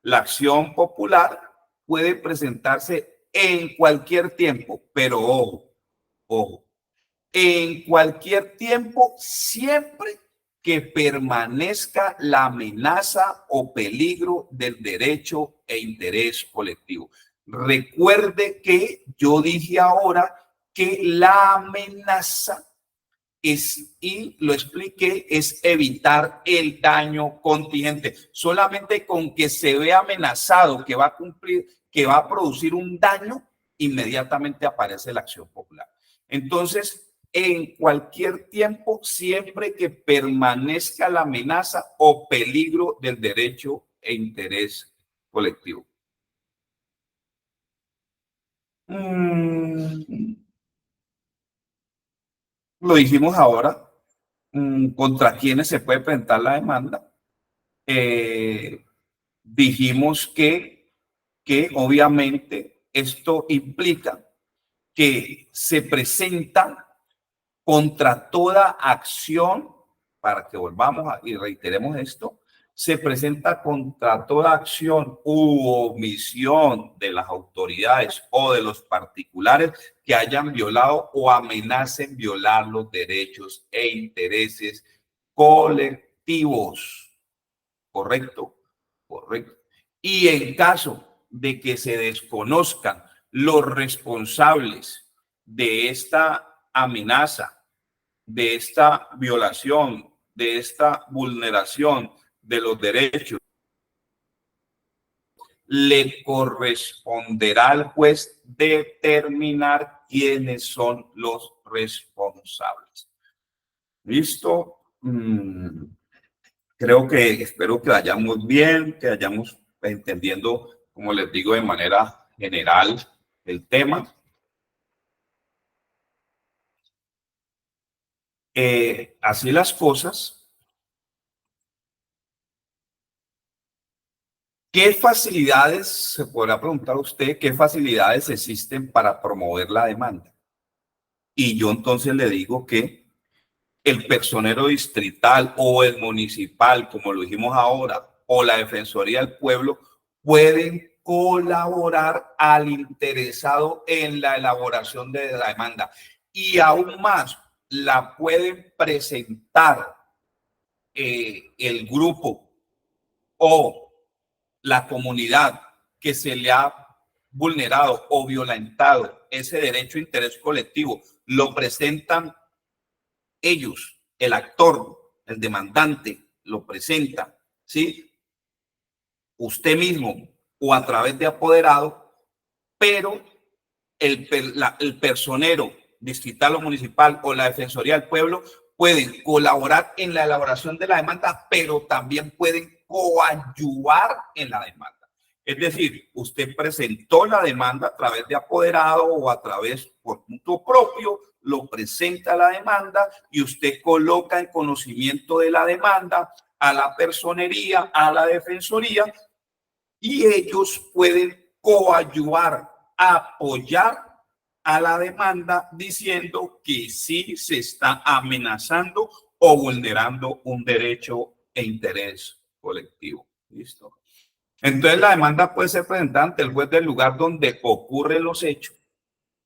La acción popular puede presentarse en cualquier tiempo, pero ojo, ojo, en cualquier tiempo, siempre que permanezca la amenaza o peligro del derecho e interés colectivo. Recuerde que yo dije ahora que la amenaza es, y lo expliqué, es evitar el daño contingente. Solamente con que se vea amenazado que va a cumplir, que va a producir un daño, inmediatamente aparece la acción popular. Entonces, en cualquier tiempo, siempre que permanezca la amenaza o peligro del derecho e interés colectivo. Lo dijimos ahora, contra quienes se puede presentar la demanda. Dijimos que obviamente esto implica que se presenta contra toda acción, para que volvamos y reiteremos esto, se presenta contra toda acción u omisión de las autoridades o de los particulares que hayan violado o amenacen violar los derechos e intereses colectivos. ¿Correcto? Correcto. Y en caso de que se desconozcan los responsables de esta amenaza, de esta violación, de esta vulneración de los derechos, le corresponderá al juez determinar quiénes son los responsables. ¿Listo? Espero que vayamos bien, que vayamos entendiendo, como les digo, de manera general el tema. Así las cosas, ¿qué facilidades, se podrá preguntar usted, qué facilidades existen para promover la demanda? Y yo entonces le digo que el personero distrital o el municipal, como lo dijimos ahora, o la Defensoría del Pueblo, pueden colaborar al interesado en la elaboración de la demanda. Y aún más, la pueden presentar el grupo o la comunidad que se le ha vulnerado o violentado ese derecho de interés colectivo. Lo presentan ellos, el actor, el demandante, lo presenta, ¿sí? Usted mismo o a través de apoderado, pero el personero distrital o municipal o la Defensoría del Pueblo pueden colaborar en la elaboración de la demanda, pero también pueden coadyuvar en la demanda. Es decir, usted presentó la demanda a través de apoderado o a través por punto propio, lo presenta la demanda y usted coloca en conocimiento de la demanda a la personería, a la defensoría, y ellos pueden coadyuvar, apoyar a la demanda diciendo que sí se está amenazando o vulnerando un derecho e interés colectivo. ¿Listo? Entonces la demanda puede ser presentada ante el juez del lugar donde ocurren los hechos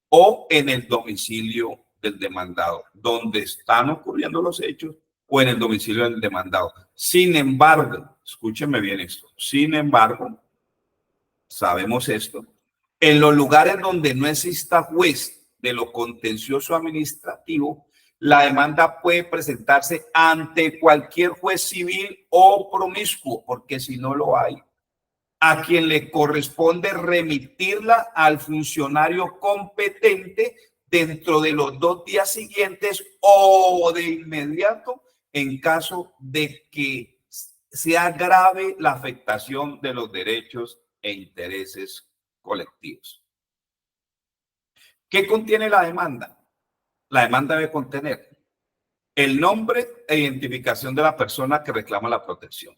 o en el domicilio del demandado, donde están ocurriendo los hechos o en el domicilio del demandado. Sin embargo, escúchenme bien esto, sin embargo, sabemos esto, en los lugares donde no exista juez de lo contencioso administrativo, la demanda puede presentarse ante cualquier juez civil o promiscuo, porque si no lo hay, a quien le corresponde remitirla al funcionario competente dentro de los 2 días siguientes o de inmediato en caso de que sea grave la afectación de los derechos e intereses colectivos. ¿Qué contiene la demanda? La demanda debe contener el nombre e identificación de la persona que reclama la protección,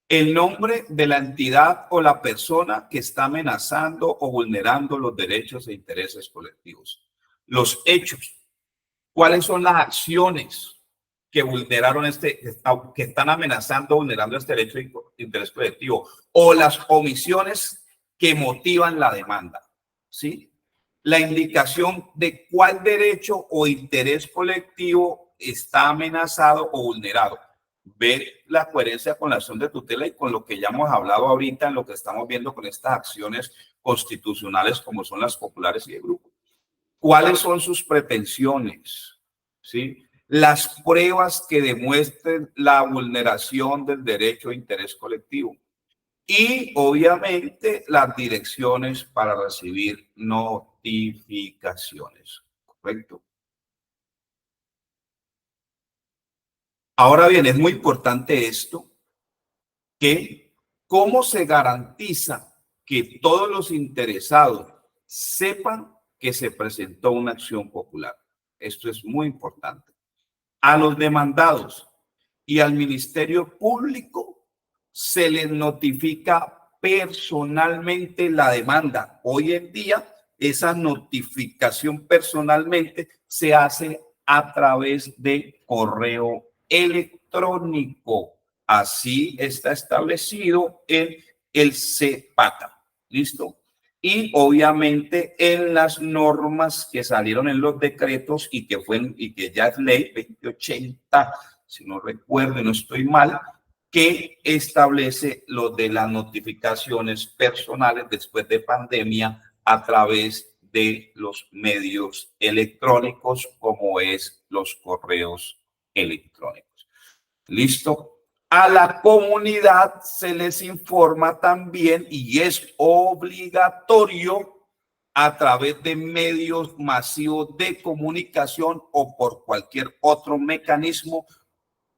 el nombre de la entidad o la persona que está amenazando o vulnerando los derechos e intereses colectivos, los hechos, cuáles son las acciones que vulneraron que están amenazando o vulnerando este derecho de interés colectivo, o las omisiones que motivan la demanda, ¿sí? la indicación de cuál derecho o interés colectivo está amenazado o vulnerado. Ver la coherencia con la acción de tutela y con lo que ya hemos hablado ahorita en lo que estamos viendo con estas acciones constitucionales como son las populares y de grupo. ¿Cuáles son sus pretensiones? ¿Sí? Las pruebas que demuestren la vulneración del derecho e interés colectivo. Y obviamente las direcciones para recibir notificaciones. ¿Correcto? Ahora bien, es muy importante esto, que cómo se garantiza que todos los interesados sepan que se presentó una acción popular. Esto es muy importante. A los demandados y al Ministerio Público se les notifica personalmente la demanda. Hoy en día, esa notificación personalmente se hace a través de correo electrónico. Así está establecido en el CEPATA. ¿Listo? Y obviamente en las normas que salieron en los decretos y que ya es ley 2080, si no recuerdo y no estoy mal, que establece lo de las notificaciones personales después de pandemia a través de los medios electrónicos como es los correos electrónicos. ¿Listo? A la comunidad se les informa también y es obligatorio a través de medios masivos de comunicación o por cualquier otro mecanismo.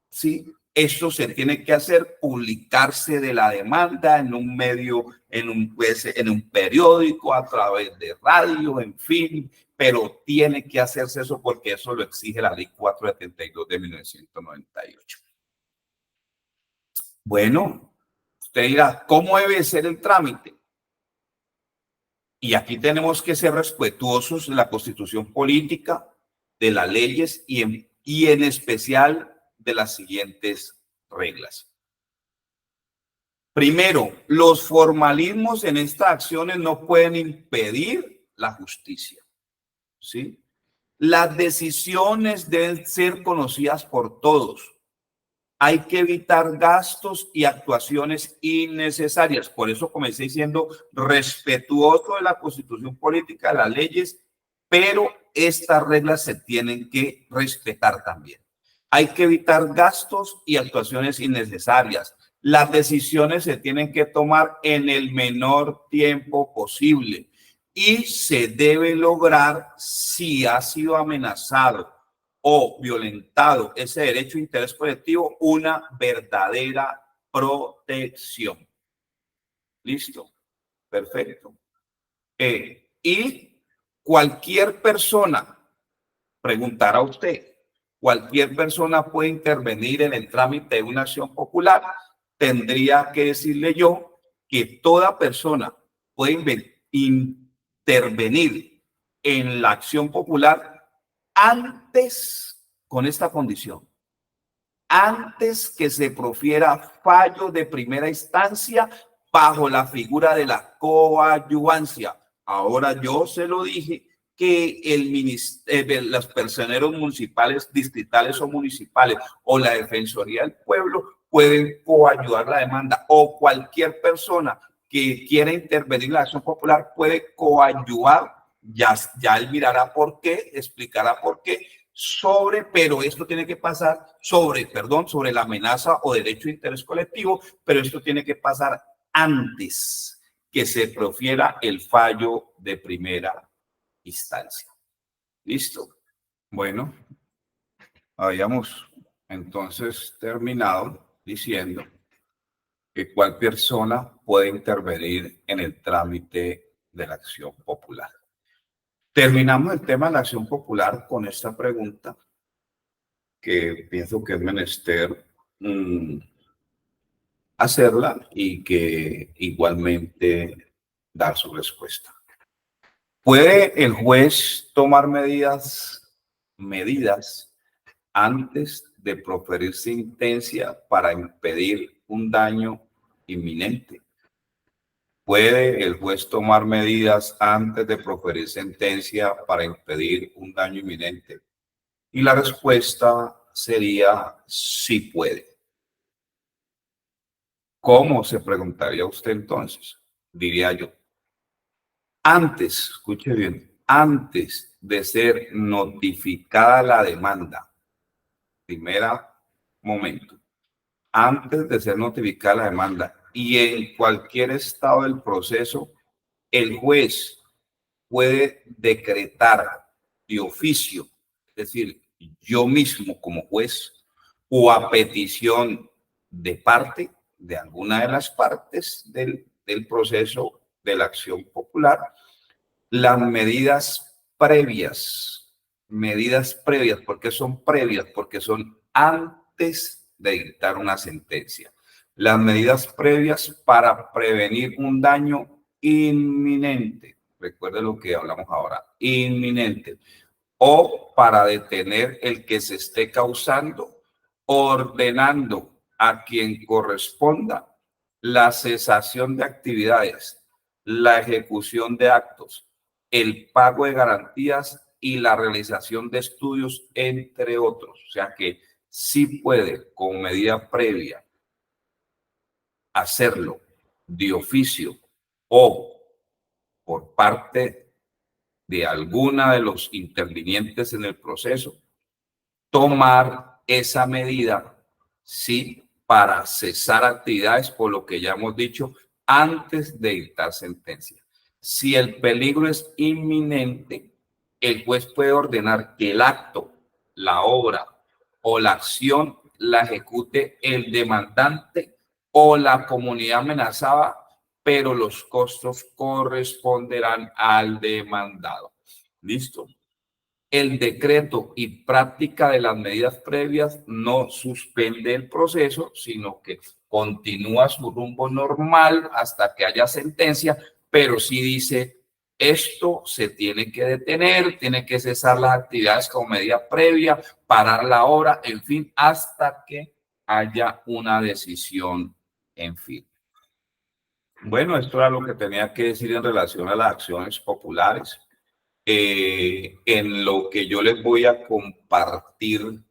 ¿Sí? Esto se tiene que hacer, publicarse de la demanda en un medio, en un periódico, a través de radio, en fin, pero tiene que hacerse eso porque eso lo exige la ley 472 de 1998. Bueno, usted dirá, ¿cómo debe ser el trámite? Y aquí tenemos que ser respetuosos de la constitución política, de las leyes y en especial de las siguientes reglas. Primero, los formalismos en estas acciones no pueden impedir la justicia. ¿Sí? Las decisiones deben ser conocidas por todos. Hay que evitar gastos y actuaciones innecesarias. Por eso comencé diciendo respetuoso de la constitución política, de las leyes, pero estas reglas se tienen que respetar también. Hay que evitar gastos y actuaciones innecesarias. Las decisiones se tienen que tomar en el menor tiempo posible y se debe lograr si ha sido amenazado o violentado ese derecho de interés colectivo, una verdadera protección. Listo, perfecto. Y cualquier persona, preguntará usted, cualquier persona puede intervenir en el trámite de una acción popular. Tendría que decirle yo que toda persona puede intervenir en la acción popular antes, con esta condición, antes que se profiera fallo de primera instancia bajo la figura de la coadyuvancia. Ahora yo se lo dije que los personeros municipales, distritales o municipales o la Defensoría del Pueblo pueden coayudar la demanda o cualquier persona que quiera intervenir en la acción popular puede coayudar. Ya él mirará por qué, explicará por qué, pero esto tiene que pasar sobre la amenaza o derecho de interés colectivo, pero esto tiene que pasar antes que se profiera el fallo de primera instancia. ¿Listo? Bueno, habíamos entonces terminado diciendo que cualquier persona puede intervenir en el trámite de la acción popular. Terminamos el tema de la acción popular con esta pregunta que pienso que es menester hacerla y que igualmente dar su respuesta. ¿Puede el juez tomar medidas antes de proferir sentencia para impedir un daño inminente? ¿Puede el juez tomar medidas antes de proferir sentencia para impedir un daño inminente? Y la respuesta sería sí puede. ¿Cómo se preguntaría usted entonces? Diría yo, antes, escuche bien, antes de ser notificada la demanda, primera momento, antes de ser notificada la demanda y en cualquier estado del proceso, el juez puede decretar de oficio, es decir, yo mismo como juez o a petición de parte, de alguna de las partes del proceso de la acción popular, las medidas previas, ¿por qué son previas? Porque son antes de dictar una sentencia. Las medidas previas para prevenir un daño inminente. Recuerde lo que hablamos ahora, inminente. O para detener el que se esté causando, ordenando a quien corresponda la cesación de actividades, la ejecución de actos, el pago de garantías y la realización de estudios, entre otros. O sea que sí puede, con medida previa, hacerlo de oficio o por parte de alguna de los intervinientes en el proceso, tomar esa medida, sí, para cesar actividades, por lo que ya hemos dicho, antes de dictar sentencia. Si el peligro es inminente, el juez puede ordenar que el acto, la obra o la acción la ejecute el demandante o la comunidad amenazada, pero los costos corresponderán al demandado. ¿Listo? El decreto y práctica de las medidas previas no suspende el proceso, sino que continúa su rumbo normal hasta que haya sentencia, pero sí dice, esto se tiene que detener, tiene que cesar las actividades como medida previa, parar la obra, en fin, hasta que haya una decisión en fin. Bueno, esto era lo que tenía que decir en relación a las acciones populares. En lo que yo les voy a compartir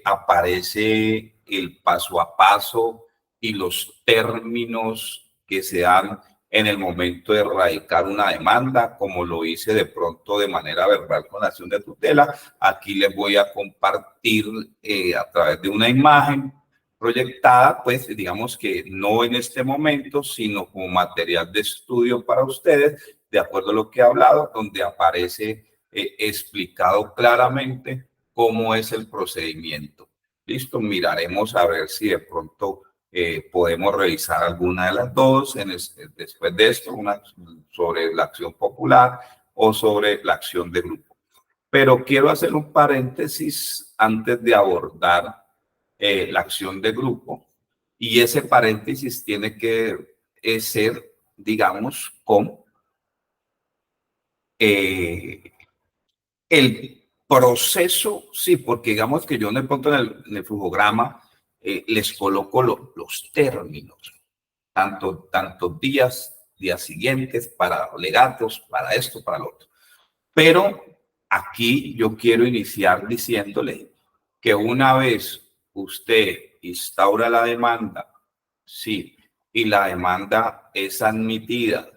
aparece el paso a paso y los términos que se dan en el momento de erradicar una demanda, como lo hice de pronto de manera verbal con la acción de tutela. Aquí les voy a compartir a través de una imagen proyectada, pues digamos que no en este momento, sino como material de estudio para ustedes, de acuerdo a lo que he hablado, donde aparece explicado claramente cómo es el procedimiento. Listo, miraremos a ver si de pronto podemos revisar alguna de las dos después de esto, una sobre la acción popular o sobre la acción de grupo. Pero quiero hacer un paréntesis antes de abordar la acción de grupo, y ese paréntesis tiene que ser, digamos, con el proceso, sí, porque digamos que yo de pronto en el flujograma les coloco los términos, tantos días siguientes para legatos, para esto, para lo otro. Pero aquí yo quiero iniciar diciéndole que una vez usted instaura la demanda, sí, y la demanda es admitida,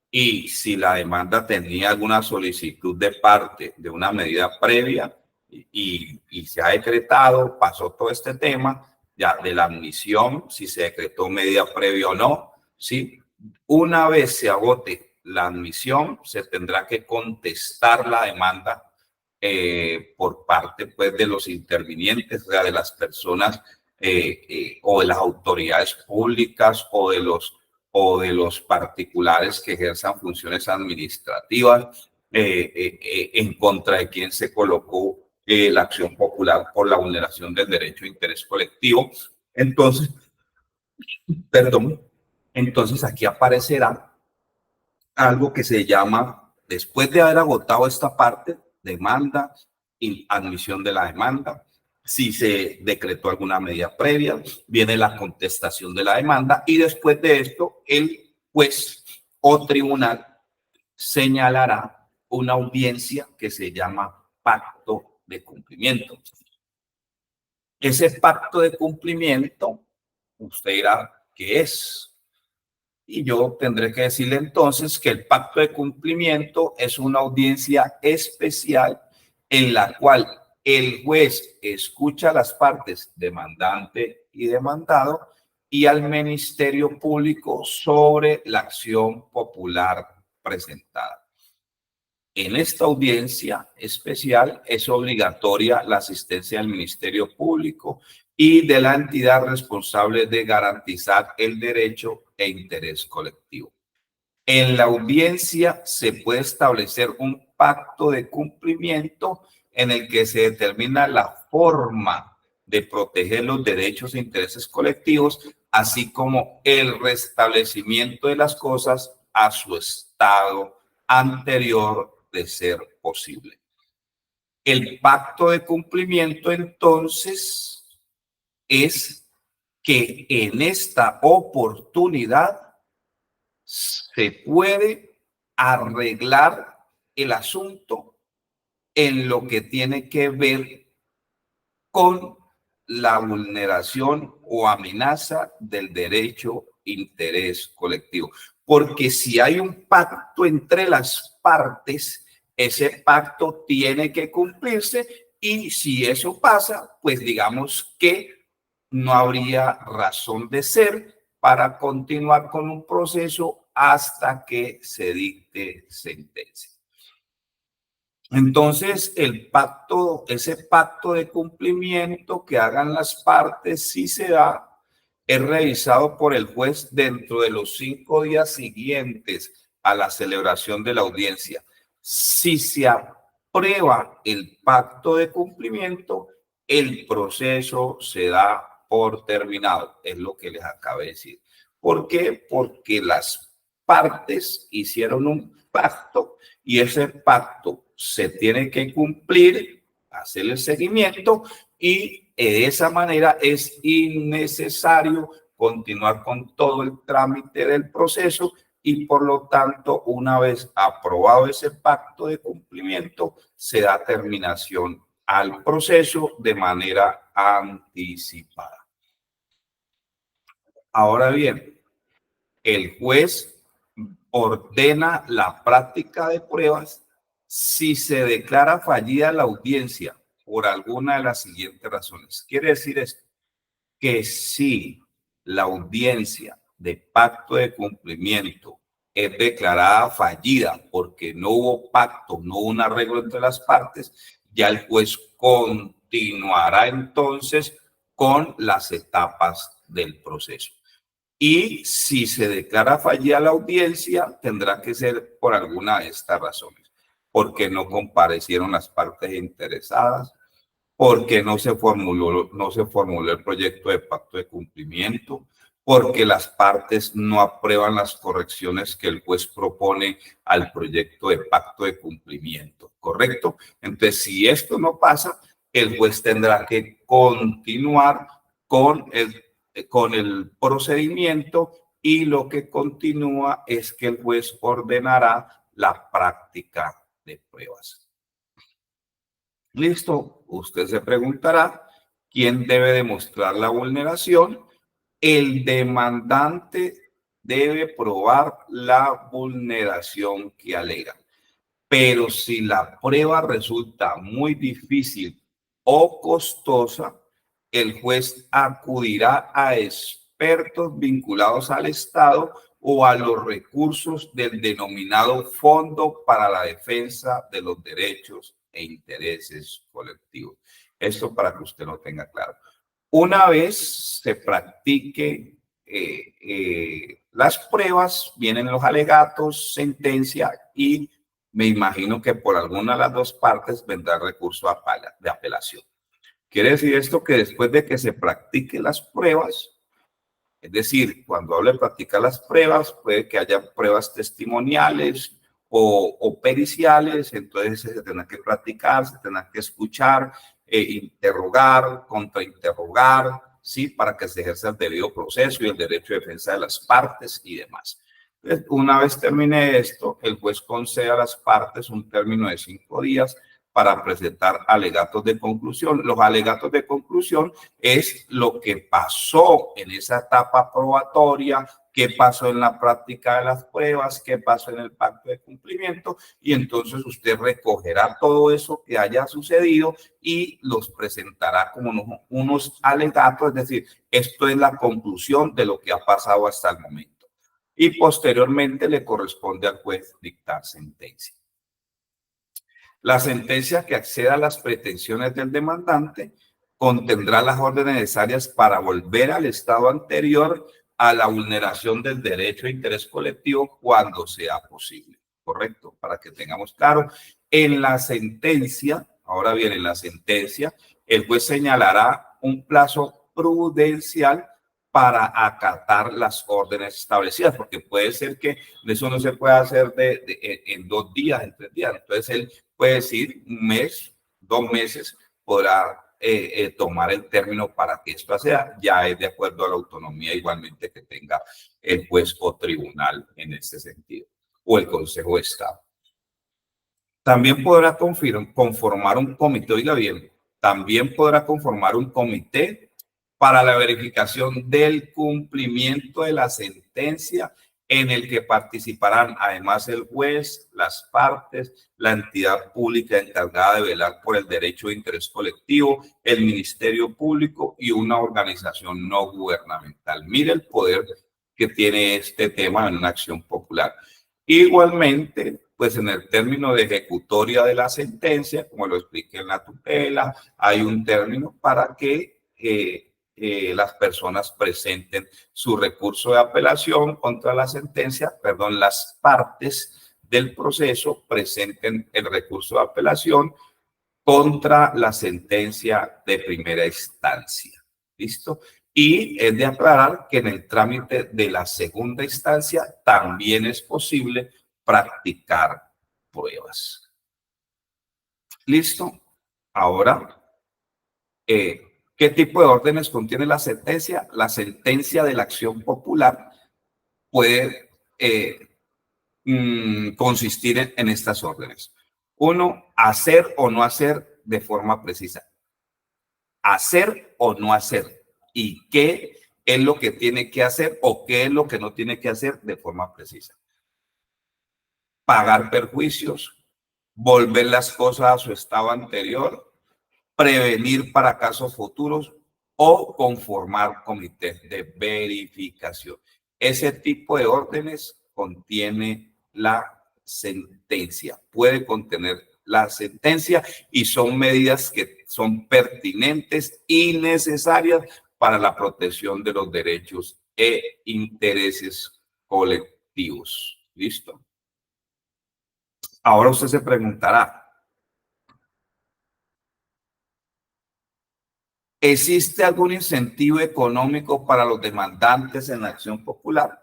y si la demanda tenía alguna solicitud de parte de una medida previa y se ha decretado, pasó todo este tema ya de la admisión, si se decretó medida previa o no, ¿sí? Una vez se agote la admisión, se tendrá que contestar la demanda por parte pues, de los intervinientes, o sea, de las personas o de las autoridades públicas o de los particulares que ejerzan funciones administrativas en contra de quien se colocó la acción popular por la vulneración del derecho de interés colectivo. Entonces, perdón, entonces aquí aparecerá algo que se llama, después de haber agotado esta parte, demanda y admisión de la demanda. Si se decretó alguna medida previa, viene la contestación de la demanda y después de esto, el juez o tribunal señalará una audiencia que se llama pacto de cumplimiento. Ese pacto de cumplimiento, usted dirá, ¿qué es? Y yo tendré que decirle entonces que el pacto de cumplimiento es una audiencia especial en la cual el juez escucha a las partes demandante y demandado y al Ministerio Público sobre la acción popular presentada. En esta audiencia especial es obligatoria la asistencia del Ministerio Público y de la entidad responsable de garantizar el derecho e interés colectivo. En la audiencia se puede establecer un pacto de cumplimiento en el que se determina la forma de proteger los derechos e intereses colectivos, así como el restablecimiento de las cosas a su estado anterior de ser posible. El pacto de cumplimiento, entonces, es que en esta oportunidad se puede arreglar el asunto en lo que tiene que ver con la vulneración o amenaza del derecho interés colectivo. Porque si hay un pacto entre las partes, ese pacto tiene que cumplirse y si eso pasa, pues digamos que no habría razón de ser para continuar con un proceso hasta que se dicte sentencia. Entonces, ese pacto de cumplimiento que hagan las partes, si se da, es revisado por el juez dentro de los 5 días siguientes a la celebración de la audiencia. Si se aprueba el pacto de cumplimiento, el proceso se da por terminado, es lo que les acabo de decir. ¿Por qué? Porque las partes hicieron un pacto y ese pacto se tiene que cumplir, hacer el seguimiento y de esa manera es innecesario continuar con todo el trámite del proceso y por lo tanto, una vez aprobado ese pacto de cumplimiento, se da terminación al proceso de manera anticipada. Ahora bien, el juez ordena la práctica de pruebas si se declara fallida la audiencia por alguna de las siguientes razones. Quiere decir esto, que si la audiencia de pacto de cumplimiento es declarada fallida porque no hubo pacto, no hubo un arreglo entre las partes, ya el juez continuará entonces con las etapas del proceso. Y si se declara fallida la audiencia, tendrá que ser por alguna de estas razones. Porque no comparecieron las partes interesadas, porque no se formuló el proyecto de pacto de cumplimiento, porque las partes no aprueban las correcciones que el juez propone al proyecto de pacto de cumplimiento, ¿correcto? Entonces, si esto no pasa, el juez tendrá que continuar con el procedimiento y lo que continúa es que el juez ordenará la práctica de pruebas. Listo, usted se preguntará, ¿quién debe demostrar la vulneración? El demandante debe probar la vulneración que alega. Pero si la prueba resulta muy difícil o costosa, el juez acudirá a expertos vinculados al Estado o a los recursos del denominado Fondo para la Defensa de los Derechos e Intereses Colectivos. Esto para que usted lo tenga claro. Una vez se practique las pruebas, vienen los alegatos, sentencia y me imagino que por alguna de las dos partes vendrá recurso de apelación. Quiere decir esto que después de que se practiquen las pruebas, es decir, cuando hablo de practicar las pruebas, puede que haya pruebas testimoniales o periciales, entonces se tendrá que practicar, se tendrá que escuchar, interrogar, contrainterrogar, ¿sí? Para que se ejerza el debido proceso y el derecho de defensa de las partes y demás. Una vez termine esto, el juez concede a las partes un término de 5 días para presentar alegatos de conclusión. Los alegatos de conclusión es lo que pasó en esa etapa probatoria, qué pasó en la práctica de las pruebas, qué pasó en el pacto de cumplimiento, y entonces usted recogerá todo eso que haya sucedido y los presentará como unos alegatos, es decir, esto es la conclusión de lo que ha pasado hasta el momento. Y posteriormente le corresponde al juez dictar sentencia. La sentencia que acceda a las pretensiones del demandante contendrá las órdenes necesarias para volver al estado anterior a la vulneración del derecho de interés colectivo cuando sea posible. ¿Correcto? Para que tengamos claro. En la sentencia, ahora bien, en la sentencia, el juez señalará un plazo prudencial para acatar las órdenes establecidas, porque puede ser que eso no se pueda hacer en 2 días, en 3 días. Entonces, él puede decir 1 mes, 2 meses, podrá tomar el término para que esto sea. Ya es de acuerdo a la autonomía igualmente que tenga el juez o tribunal en este sentido, o el Consejo de Estado. También podrá conformar un comité, oiga bien, también podrá conformar un comité para la verificación del cumplimiento de la sentencia, en el que participarán además el juez, las partes, la entidad pública encargada de velar por el derecho de interés colectivo, el Ministerio Público y una organización no gubernamental. Mire el poder que tiene este tema en una acción popular. Igualmente, pues en el término de ejecutoria de la sentencia, como lo expliqué en la tutela, hay un término para que las personas presenten su recurso de apelación contra la sentencia, perdón, las partes del proceso presenten el recurso de apelación contra la sentencia de primera instancia. ¿Listo? Y es de aclarar que en el trámite de la segunda instancia también es posible practicar pruebas. ¿Listo? Ahora, ¿qué tipo de órdenes contiene la sentencia? La sentencia de la acción popular puede consistir en estas órdenes. 1, hacer o no hacer de forma precisa. Hacer o no hacer. ¿Y qué es lo que tiene que hacer o qué es lo que no tiene que hacer de forma precisa? Pagar perjuicios, volver las cosas a su estado anterior, prevenir para casos futuros o conformar comités de verificación. Ese tipo de órdenes contiene la sentencia, puede contener la sentencia y son medidas que son pertinentes y necesarias para la protección de los derechos e intereses colectivos. ¿Listo? Ahora usted se preguntará, ¿existe algún incentivo económico para los demandantes en la acción popular?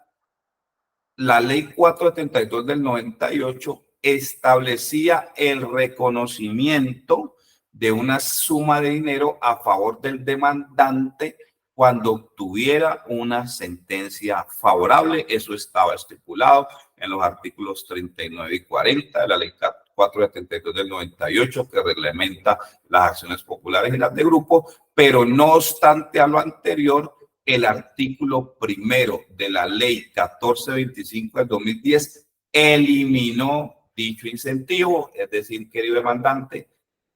La ley 472 del 98 establecía el reconocimiento de una suma de dinero a favor del demandante cuando obtuviera una sentencia favorable. Eso estaba estipulado en los artículos 39 y 40 de la ley 472 del 98, que reglamenta las acciones populares y las de grupo, pero no obstante a lo anterior, el artículo 1 de la ley 1425 del 2010 eliminó dicho incentivo, es decir, querido demandante,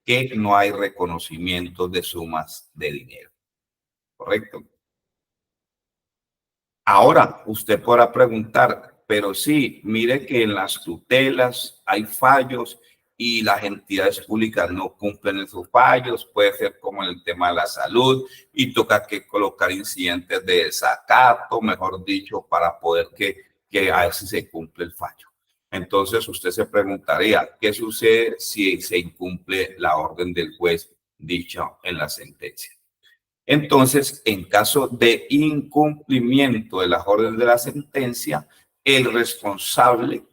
que no hay reconocimiento de sumas de dinero. ¿Correcto? Ahora, usted podrá preguntar, pero sí, mire que en las tutelas hay fallos y las entidades públicas no cumplen esos fallos, puede ser como en el tema de la salud y toca que colocar incidentes de desacato, mejor dicho, para poder que a ver si se cumple el fallo. Entonces usted se preguntaría, ¿qué sucede si se incumple la orden del juez dicha en la sentencia? Entonces, en caso de incumplimiento de las órdenes de la sentencia, el responsable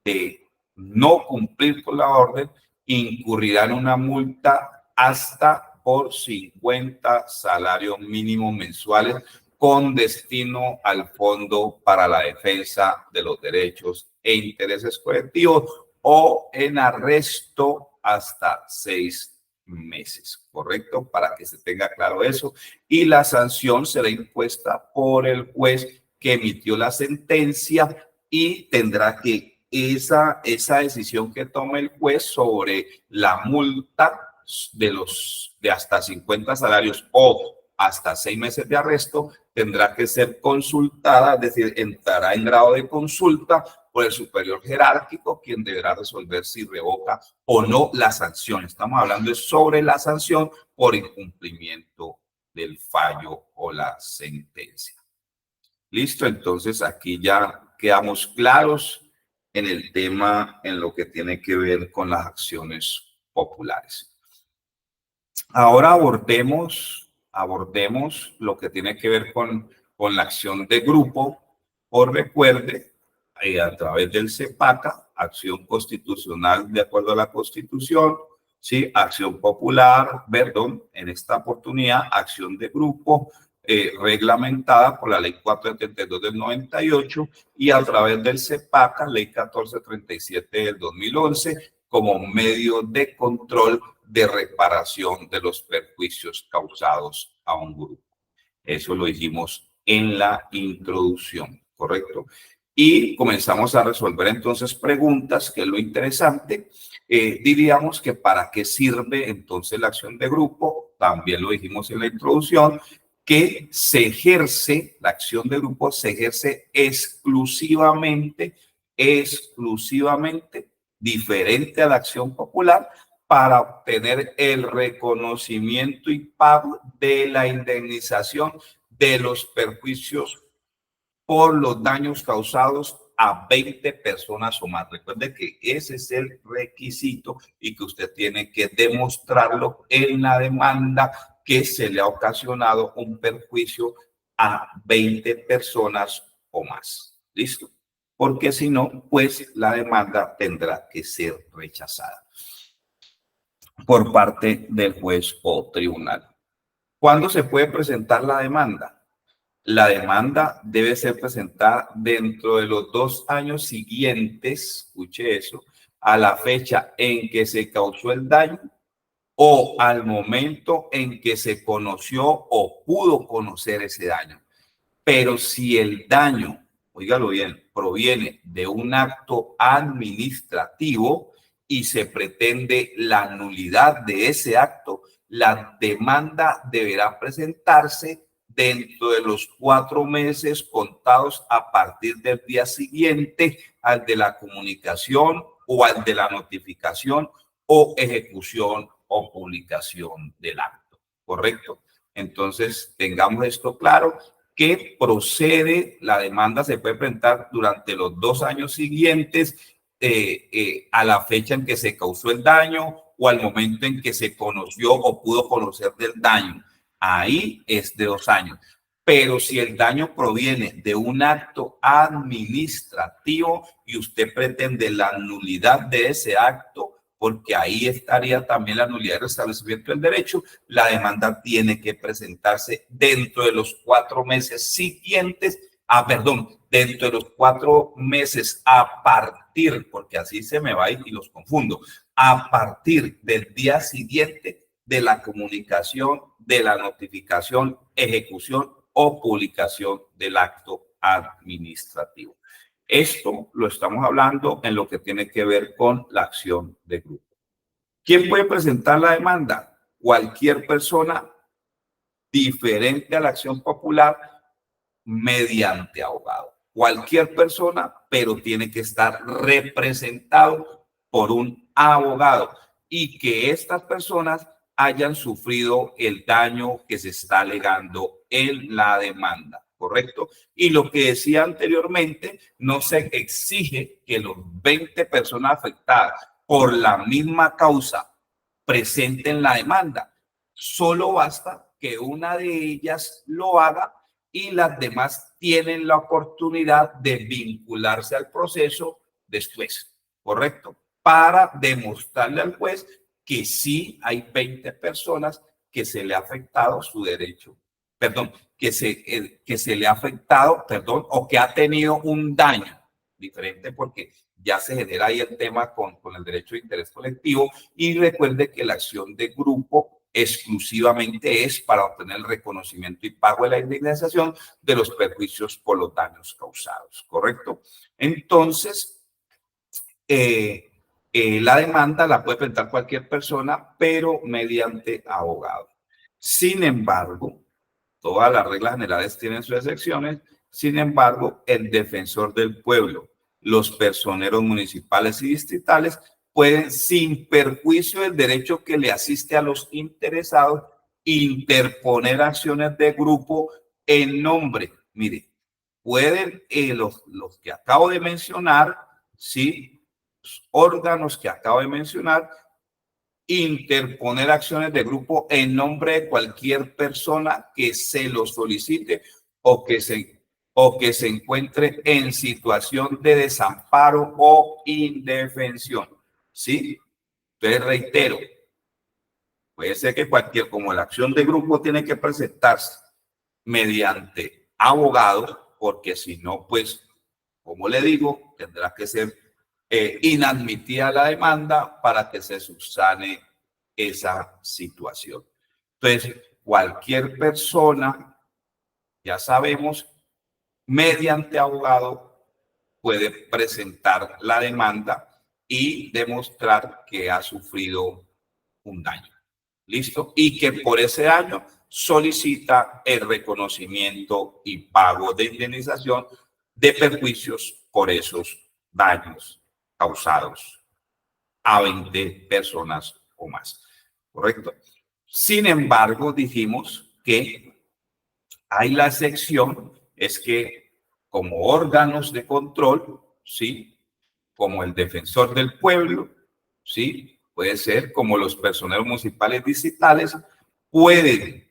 de no cumplir con la orden incurrirá en una multa hasta por 50 salarios mínimos mensuales con destino al Fondo para la Defensa de los Derechos e Intereses Colectivos o en arresto hasta 6 meses, ¿correcto? Para que se tenga claro eso. Y la sanción será impuesta por el juez que emitió la sentencia y tendrá que esa decisión que tome el juez sobre la multa de hasta 50 salarios o hasta 6 meses de arresto tendrá que ser consultada, es decir, entrará en grado de consulta por el superior jerárquico, quien deberá resolver si revoca o no la sanción. Estamos hablando sobre la sanción por incumplimiento del fallo o la sentencia. Listo, entonces aquí ya quedamos claros en el tema, en lo que tiene que ver con las acciones populares. Ahora abordemos lo que tiene que ver con la acción de grupo. O recuerde, a través del CEPACA, acción constitucional de acuerdo a la Constitución, ¿sí? Acción popular, perdón, en esta oportunidad, acción de grupo, reglamentada por la Ley 472 del 98 y a través del CEPACA, Ley 1437 del 2011, como medio de control de reparación de los perjuicios causados a un grupo. Eso lo dijimos en la introducción, ¿correcto? Y comenzamos a resolver entonces preguntas, que es lo interesante. Diríamos que para qué sirve entonces la acción de grupo, también lo dijimos en la introducción, que se ejerce, la acción de grupo se ejerce exclusivamente, diferente a la acción popular, para obtener el reconocimiento y pago de la indemnización de los perjuicios por los daños causados a 20 personas o más. Recuerde que ese es el requisito y que usted tiene que demostrarlo en la demanda, que se le ha ocasionado un perjuicio a 20 personas o más. ¿Listo? Porque si no, pues la demanda tendrá que ser rechazada por parte del juez o tribunal. ¿Cuándo se puede presentar la demanda? La demanda debe ser presentada dentro de los 2 años siguientes, escuche eso, a la fecha en que se causó el daño o al momento en que se conoció o pudo conocer ese daño. Pero si el daño, óigalo bien, proviene de un acto administrativo y se pretende la nulidad de ese acto, la demanda deberá presentarse dentro de los 4 meses contados a partir del día siguiente al de la comunicación o al de la notificación o ejecución o publicación del acto. ¿Correcto? Entonces, tengamos esto claro, que procede, la demanda se puede presentar durante los 2 años siguientes a la fecha en que se causó el daño o al momento en que se conoció o pudo conocer del daño. Ahí es de 2 años. Pero si el daño proviene de un acto administrativo y usted pretende la nulidad de ese acto, porque ahí estaría también la nulidad del restablecimiento del derecho, la demanda tiene que presentarse dentro de los 4 meses siguientes, dentro de los 4 meses a partir, porque así se me va y los confundo, a partir del día siguiente de la comunicación, de la notificación, ejecución o publicación del acto administrativo. Esto lo estamos hablando en lo que tiene que ver con la acción de grupo. ¿Quién puede presentar la demanda? Cualquier persona diferente a la acción popular mediante abogado. Cualquier persona, pero tiene que estar representado por un abogado y que estas personas hayan sufrido el daño que se está alegando en la demanda, ¿correcto? Y lo que decía anteriormente, no se exige que los 20 personas afectadas por la misma causa presenten la demanda. Solo basta que una de ellas lo haga y las demás tienen la oportunidad de vincularse al proceso después, ¿correcto? Para demostrarle al juez que sí hay 20 personas que se le ha afectado su derecho, que se le ha afectado, perdón, o que ha tenido un daño. Diferente porque ya se genera ahí el tema con el derecho de interés colectivo, y recuerde que la acción de grupo exclusivamente es para obtener el reconocimiento y pago de la indemnización de los perjuicios por los daños causados, ¿correcto? Entonces, la demanda la puede presentar cualquier persona, pero mediante abogado. Sin embargo, todas las reglas generales tienen sus excepciones. Sin embargo, el defensor del pueblo, los personeros municipales y distritales pueden, sin perjuicio del derecho que le asiste a los interesados, interponer acciones de grupo en nombre. Mire, pueden los que acabo de mencionar, ¿sí? Los órganos que acabo de mencionar, interponer acciones de grupo en nombre de cualquier persona que se lo solicite o que se encuentre en situación de desamparo o indefensión. ¿Sí? Entonces reitero, puede ser que como la acción de grupo tiene que presentarse mediante abogado, porque si no, pues, como le digo, tendrá que ser inadmitida la demanda para que se subsane esa situación. Entonces, cualquier persona, ya sabemos, mediante abogado puede presentar la demanda y demostrar que ha sufrido un daño. ¿Listo? Y que por ese daño solicita el reconocimiento y pago de indemnización de perjuicios por esos daños causados a 20 personas o más. ¿Correcto? Sin embargo, dijimos que hay la excepción, es que como órganos de control, ¿sí? Como el defensor del pueblo, ¿sí? Puede ser como los personeros municipales distritales, pueden,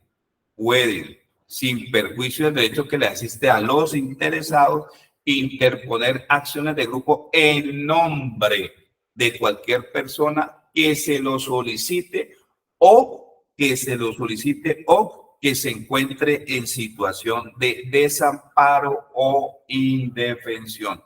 sin perjuicio del derecho que le asiste a los interesados, interponer acciones de grupo en nombre de cualquier persona que se lo solicite o que se encuentre en situación de desamparo o indefensión.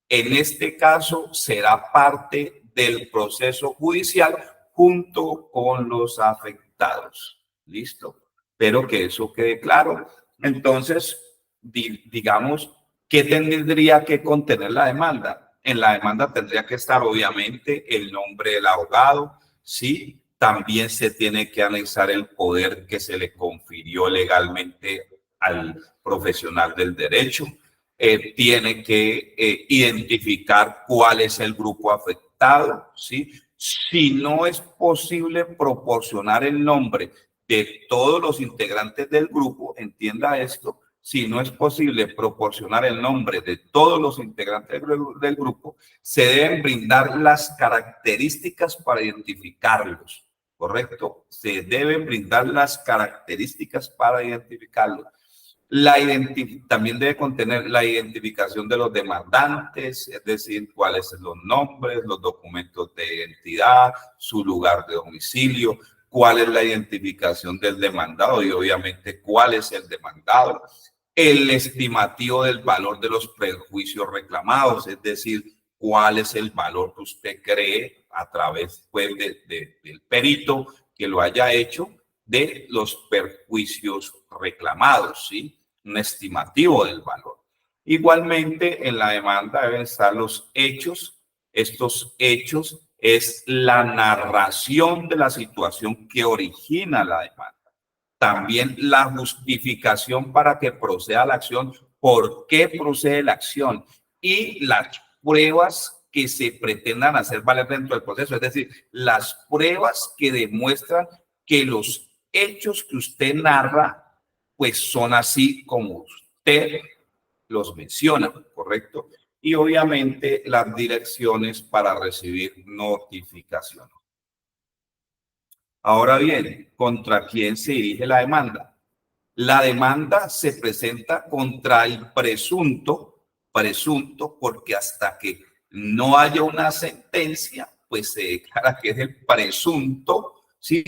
En este caso será parte del proceso judicial junto con los afectados. ¿Listo? Pero que eso quede claro. Entonces, digamos, ¿qué tendría que contener la demanda? En la demanda tendría que estar obviamente el nombre del abogado, ¿sí? También se tiene que anexar el poder que se le confirió legalmente al profesional del derecho. Tiene que identificar cuál es el grupo afectado, ¿sí? Si no es posible proporcionar el nombre de todos los integrantes del grupo, entienda esto, si no es posible proporcionar el nombre de todos los integrantes del grupo, se deben brindar las características para identificarlos, ¿correcto? Se deben brindar las características para identificarlos. También debe contener la identificación de los demandantes, es decir, cuáles son los nombres, los documentos de identidad, su lugar de domicilio, cuál es la identificación del demandado y obviamente cuál es el demandado, el estimativo del valor de los perjuicios reclamados, es decir, cuál es el valor que usted cree a través pues, del perito que lo haya hecho de los perjuicios reclamados, ¿sí? Un estimativo del valor. Igualmente, en la demanda deben estar los hechos. Estos hechos es la narración de la situación que origina la demanda. También la justificación para que proceda la acción, por qué procede la acción y las pruebas que se pretendan hacer valer dentro del proceso, es decir, las pruebas que demuestran que los hechos que usted narra pues son así como usted los menciona, ¿correcto? Y obviamente las direcciones para recibir notificación. Ahora bien, ¿contra quién se dirige la demanda? La demanda se presenta contra el presunto, porque hasta que no haya una sentencia, pues se declara que es el presunto, ¿sí?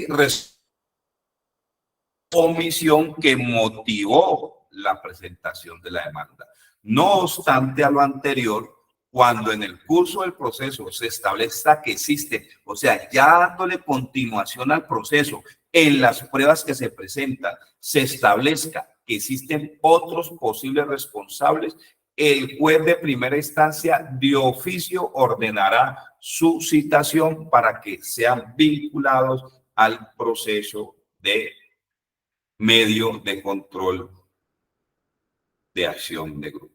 Omisión que motivó la presentación de la demanda. No obstante a lo anterior, cuando en el curso del proceso se establezca que existe, o sea, ya dándole continuación al proceso, en las pruebas que se presentan, se establezca que existen otros posibles responsables, el juez de primera instancia de oficio ordenará su citación para que sean vinculados al proceso de medio de control de acción de grupo.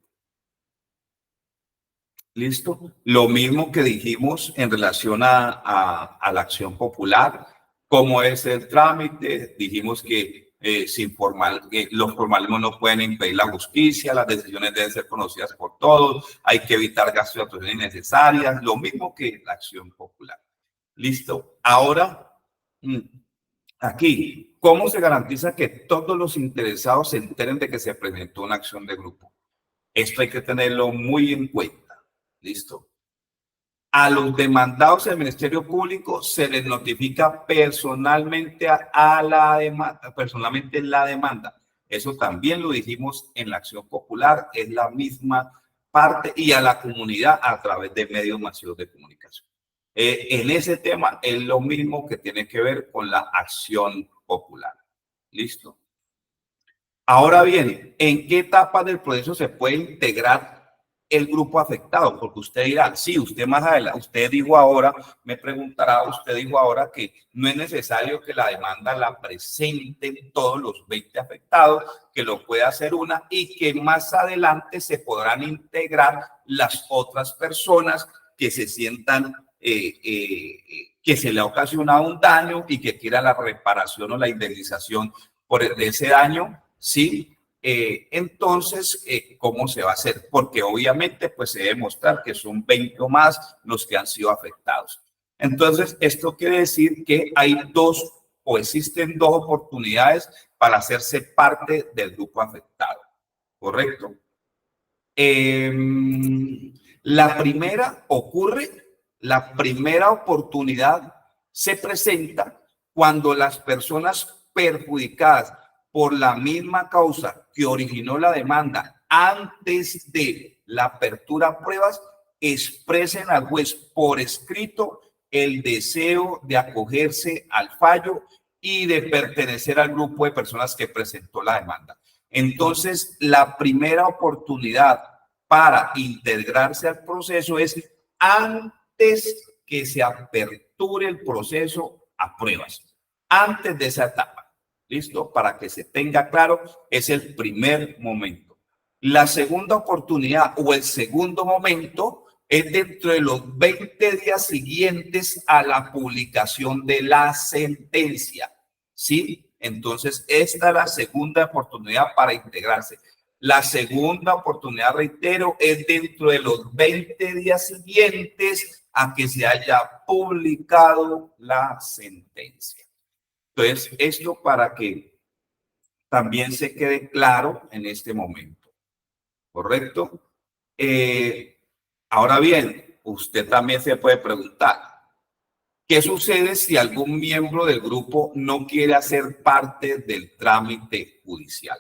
¿Listo? Lo mismo que dijimos en relación a la acción popular, cómo es el trámite, dijimos que los formalismos no pueden impedir la justicia, las decisiones deben ser conocidas por todos, hay que evitar gastos y actuaciones innecesarias, lo mismo que la acción popular. ¿Listo? Ahora, aquí, ¿cómo se garantiza que todos los interesados se enteren de que se presentó una acción de grupo? Esto hay que tenerlo muy en cuenta. ¿Listo? A los demandados del Ministerio Público se les notifica personalmente personalmente la demanda. Eso también lo dijimos en la acción popular, es la misma parte, y a la comunidad a través de medios masivos de comunicación. En ese tema es lo mismo que tiene que ver con la acción popular. ¿Listo? Ahora bien, ¿en qué etapa del proceso se puede integrar el grupo afectado? Porque usted dirá, sí, usted más adelante, usted dijo ahora, me preguntará, usted dijo ahora que no es necesario que la demanda la presenten todos los 20 afectados, que lo puede hacer una y que más adelante se podrán integrar las otras personas que se sientan que se le ha ocasionado un daño y que quiera la reparación o la indemnización por ese daño. Sí, entonces, ¿cómo se va a hacer? Porque obviamente, pues se debe demostrar que son 20 o más los que han sido afectados. Entonces, esto quiere decir que hay existen dos oportunidades para hacerse parte del grupo afectado, ¿correcto? La primera oportunidad se presenta cuando las personas perjudicadas por la misma causa que originó la demanda antes de la apertura a pruebas expresen al juez por escrito el deseo de acogerse al fallo y de pertenecer al grupo de personas que presentó la demanda. Entonces, la primera oportunidad para integrarse al proceso es antes que se aperture el proceso a pruebas, antes de esa etapa. ¿Listo? Para que se tenga claro, es el primer momento. La segunda oportunidad o el segundo momento es dentro de los 20 días siguientes a la publicación de la sentencia. ¿Sí? Entonces, esta es la segunda oportunidad para integrarse. La segunda oportunidad, reitero, es dentro de los 20 días siguientes a que se haya publicado la sentencia. Entonces, esto para que también se quede claro en este momento, ¿correcto? Ahora bien, usted también se puede preguntar, ¿qué sucede si algún miembro del grupo no quiere hacer parte del trámite judicial?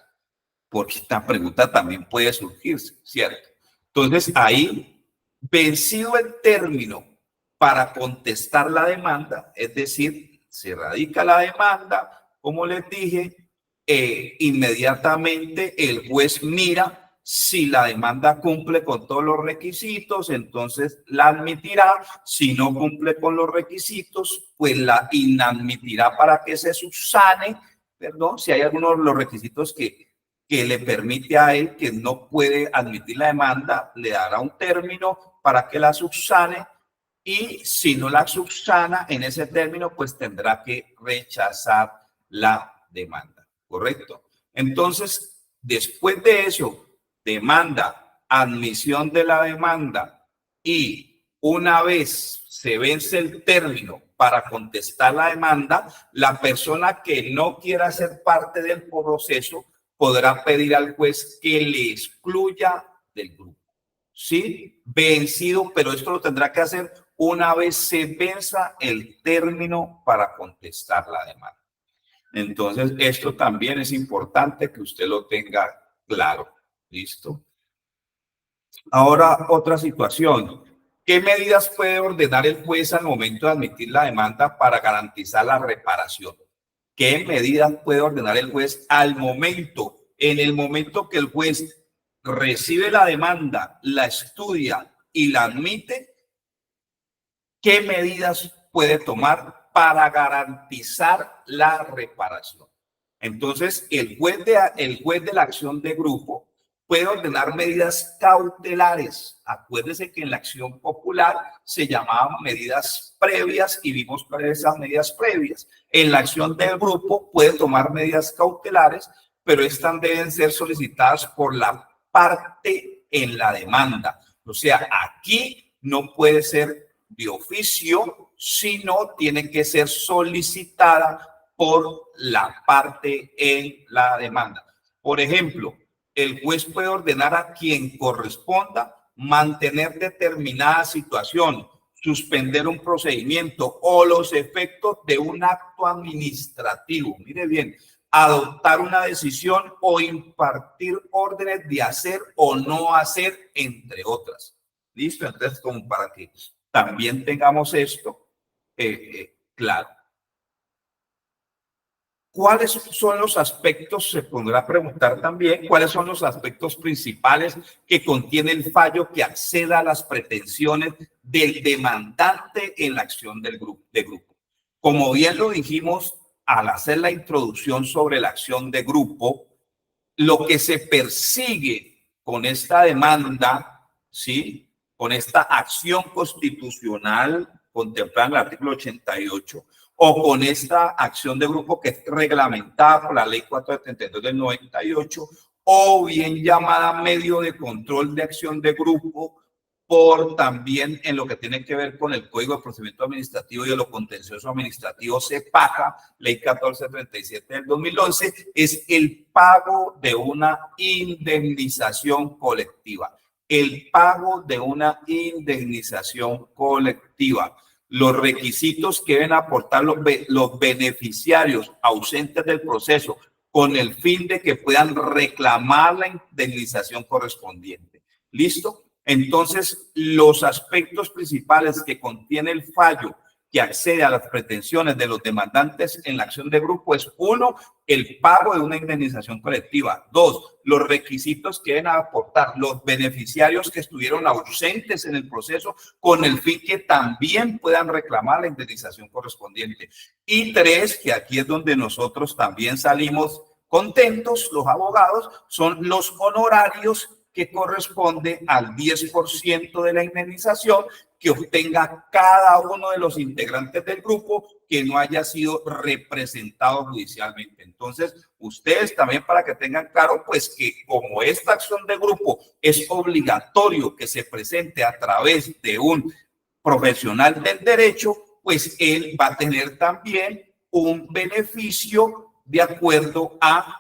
Porque esta pregunta también puede surgirse, ¿cierto? Entonces, ahí, vencido el término para contestar la demanda, es decir, se radica la demanda, como les dije, inmediatamente el juez mira si la demanda cumple con todos los requisitos, entonces la admitirá. Si no cumple con los requisitos, pues la inadmitirá para que se subsane, perdón, si hay algunos de los requisitos que le permite a él que no puede admitir la demanda, le dará un término para que la subsane. Y si no la subsana en ese término, pues tendrá que rechazar la demanda, ¿correcto? Entonces, después de eso, demanda, admisión de la demanda y una vez se vence el término para contestar la demanda, la persona que no quiera ser parte del proceso podrá pedir al juez que le excluya del grupo. Sí, vencido, pero esto lo tendrá que hacer una vez se venza el término para contestar la demanda. Entonces, esto también es importante que usted lo tenga Claro, listo. Ahora, otra situación. ¿Qué medidas puede ordenar el juez al momento de admitir la demanda para garantizar la reparación? ¿Qué medidas puede ordenar el juez al momento, en el momento que el juez recibe la demanda, la estudia y la admite? ¿Qué medidas puede tomar para garantizar la reparación? Entonces, el juez de la acción de grupo puede ordenar medidas cautelares. Acuérdese que en la acción popular se llamaban medidas previas y vimos cuáles esas medidas previas. En la acción del grupo puede tomar medidas cautelares, pero estas deben ser solicitadas por la parte en la demanda. O sea, aquí no puede ser de oficio, sino tiene que ser solicitada por la parte en la demanda. Por ejemplo, el juez puede ordenar a quien corresponda mantener determinada situación, suspender un procedimiento o los efectos de un acto administrativo. Mire bien, adoptar una decisión o impartir órdenes de hacer o no hacer, entre otras. ¿Listo? Entonces, como para que también tengamos esto claro. ¿Cuáles son los aspectos? Se podrá preguntar también, ¿cuáles son los aspectos principales que contiene el fallo que acceda a las pretensiones del demandante en la acción del grupo? Como bien lo dijimos al hacer la introducción sobre la acción de grupo, lo que se persigue con esta demanda, ¿sí?, con esta acción constitucional contemplada en el artículo 88, o con esta acción de grupo que es reglamentada por la ley 472 del 98, o bien llamada medio de control de acción de grupo, por también en lo que tiene que ver con el Código de Procedimiento Administrativo y de lo Contencioso Administrativo, CEPACA, ley 1437 del 2011, es el pago de una indemnización colectiva. El pago de una indemnización colectiva. Los requisitos que deben aportar los beneficiarios ausentes del proceso con el fin de que puedan reclamar la indemnización correspondiente. ¿Listo? Entonces, los aspectos principales que contiene el fallo que accede a las pretensiones de los demandantes en la acción de grupo es: 1, el pago de una indemnización colectiva; 2, los requisitos que deben aportar los beneficiarios que estuvieron ausentes en el proceso con el fin que también puedan reclamar la indemnización correspondiente; y 3, que aquí es donde nosotros también salimos contentos, los abogados, son los honorarios que corresponde al 10% de la indemnización que obtenga cada uno de los integrantes del grupo que no haya sido representado judicialmente. Entonces, ustedes también, para que tengan claro, pues, que como esta acción de grupo es obligatorio que se presente a través de un profesional del derecho, pues él va a tener también un beneficio de acuerdo a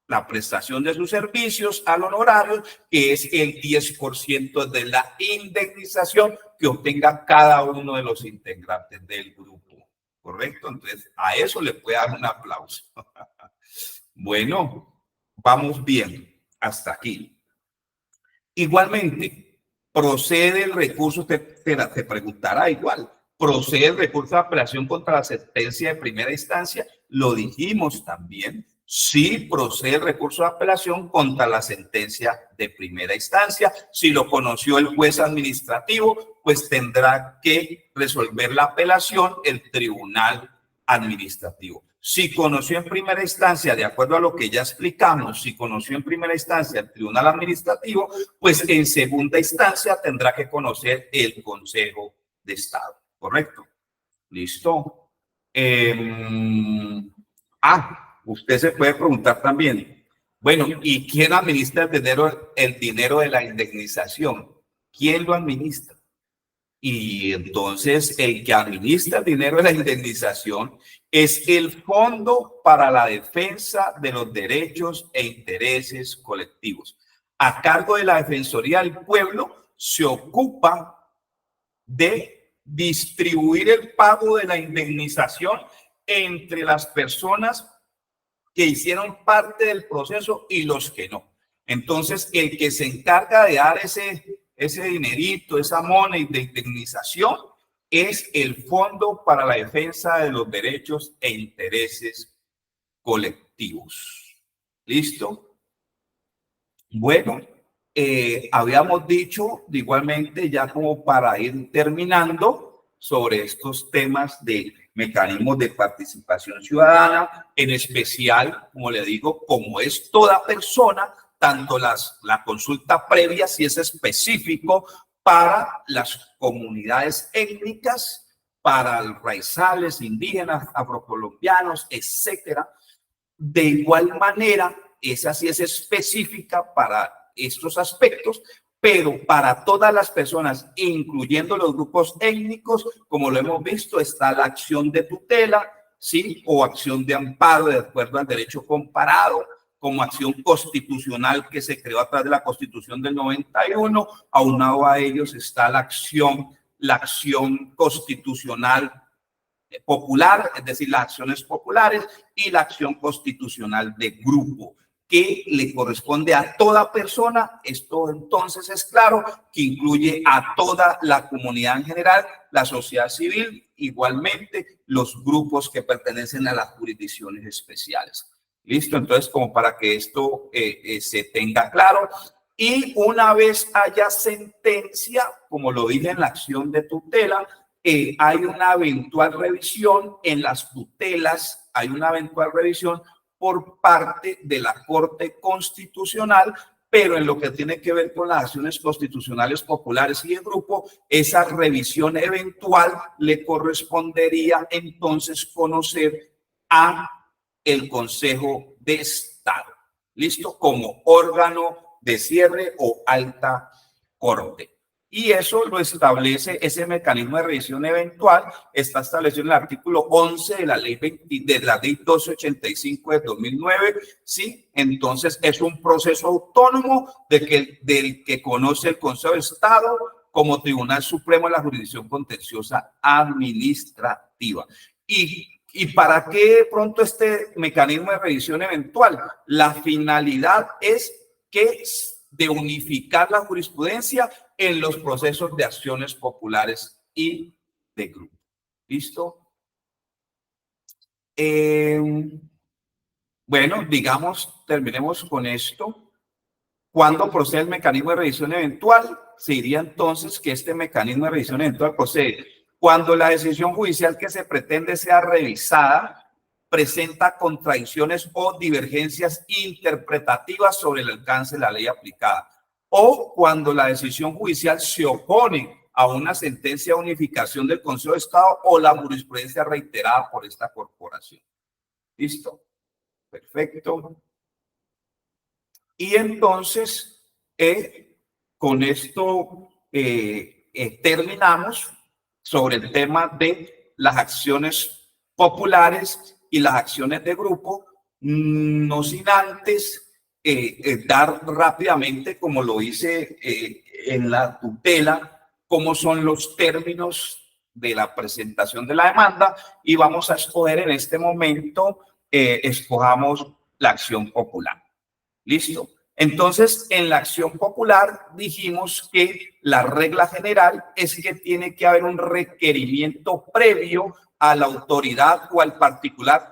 la prestación de sus servicios, al honorario, que es el 10% de la indemnización que obtenga cada uno de los integrantes del grupo. ¿Correcto? Entonces, a eso le puede dar un aplauso. Bueno, vamos bien hasta aquí. Igualmente, procede el recurso, te preguntará igual, procede el recurso de apelación contra la sentencia de primera instancia. Lo dijimos también. Sí, procede el recurso de apelación contra la sentencia de primera instancia. Si lo conoció el juez administrativo, pues tendrá que resolver la apelación el tribunal administrativo. Si conoció en primera instancia, de acuerdo a lo que ya explicamos, si conoció en primera instancia el tribunal administrativo, pues en segunda instancia tendrá que conocer el Consejo de Estado. ¿Correcto? ¿Listo? Usted se puede preguntar también, bueno, ¿y quién administra el dinero de la indemnización? ¿Quién lo administra? Y entonces el que administra el dinero de la indemnización es el Fondo para la Defensa de los Derechos e Intereses Colectivos. A cargo de la Defensoría del Pueblo, se ocupa de distribuir el pago de la indemnización entre las personas que hicieron parte del proceso y los que no. Entonces, el que se encarga de dar ese dinerito, esa money de indemnización, es el Fondo para la Defensa de los Derechos e Intereses Colectivos. ¿Listo? Bueno, habíamos dicho igualmente, ya como para ir terminando, sobre estos temas de mecanismos de participación ciudadana, en especial, como le digo, como es toda persona, tanto la consulta previa, si es específico para las comunidades étnicas, para los raizales, indígenas, afrocolombianos, etcétera. De igual manera, esa sí es específica para estos aspectos, pero para todas las personas, incluyendo los grupos étnicos, como lo hemos visto, está la acción de tutela, ¿sí? O acción de amparo de acuerdo al derecho comparado, como acción constitucional que se creó a través de la Constitución del 91. Aunado a ellos está la acción constitucional popular, es decir, las acciones populares, y la acción constitucional de grupo, que le corresponde a toda persona. Esto entonces es claro que incluye a toda la comunidad en general, la sociedad civil, igualmente los grupos que pertenecen a las jurisdicciones especiales. ¿Listo? Entonces, como para que esto se tenga claro. Y una vez haya sentencia, como lo dije en la acción de tutela, hay una eventual revisión en las tutelas, hay una eventual revisión por parte de la Corte Constitucional, pero en lo que tiene que ver con las acciones constitucionales populares y el grupo, esa revisión eventual le correspondería entonces conocer a el Consejo de Estado, ¿listo? Como órgano de cierre o alta corte. Y eso lo establece, ese mecanismo de revisión eventual está establecido en el artículo 11 de la ley 1285 de 2009, ¿sí? Entonces es un proceso autónomo del que conoce el Consejo de Estado como Tribunal Supremo de la Jurisdicción Contenciosa Administrativa. ¿Y para qué de pronto este mecanismo de revisión eventual? La finalidad es que de unificar la jurisprudencia en los procesos de acciones populares y de grupo. ¿Listo? Bueno, digamos, terminemos con esto. ¿Cuándo procede el mecanismo de revisión eventual? Se diría entonces que este mecanismo de revisión eventual procede cuando la decisión judicial que se pretende sea revisada presenta contradicciones o divergencias interpretativas sobre el alcance de la ley aplicada, o cuando la decisión judicial se opone a una sentencia de unificación del Consejo de Estado o la jurisprudencia reiterada por esta corporación. ¿Listo? Perfecto. Y entonces, con esto terminamos sobre el tema de las acciones populares y las acciones de grupo, no sin antes dar rápidamente, como lo hice en la tutela, cómo son los términos de la presentación de la demanda, y vamos a escoger en este momento, escojamos la acción popular. ¿Listo? Entonces, en la acción popular dijimos que la regla general es que tiene que haber un requerimiento previo a la autoridad o al particular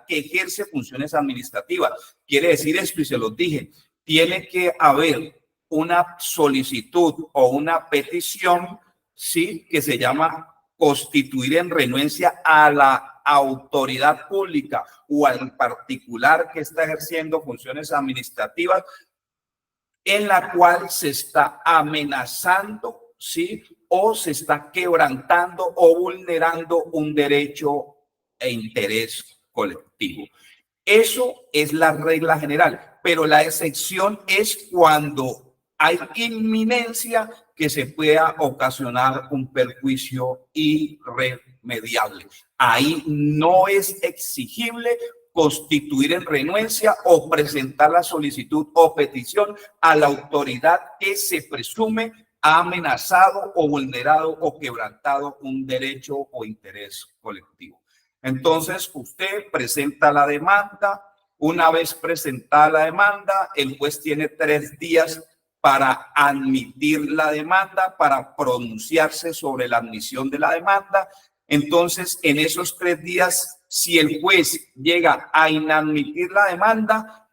que ejerce funciones administrativas. Quiere decir esto, y se los dije, tiene que haber una solicitud o una petición, ¿sí? Que se llama constituir en renuencia a la autoridad pública o al particular que está ejerciendo funciones administrativas, en la cual se está amenazando, ¿sí? O se está quebrantando o vulnerando un derecho e interés colectivo. Eso es la regla general, pero la excepción es cuando hay inminencia que se pueda ocasionar un perjuicio irremediable. Ahí no es exigible constituir en renuencia o presentar la solicitud o petición a la autoridad que se presume ha amenazado o vulnerado o quebrantado un derecho o interés colectivo. Entonces, usted presenta la demanda, Una vez presentada la demanda, el juez tiene 3 días para admitir la demanda, para pronunciarse sobre la admisión de la demanda. Entonces, en esos 3 días, si el juez llega a inadmitir la demanda,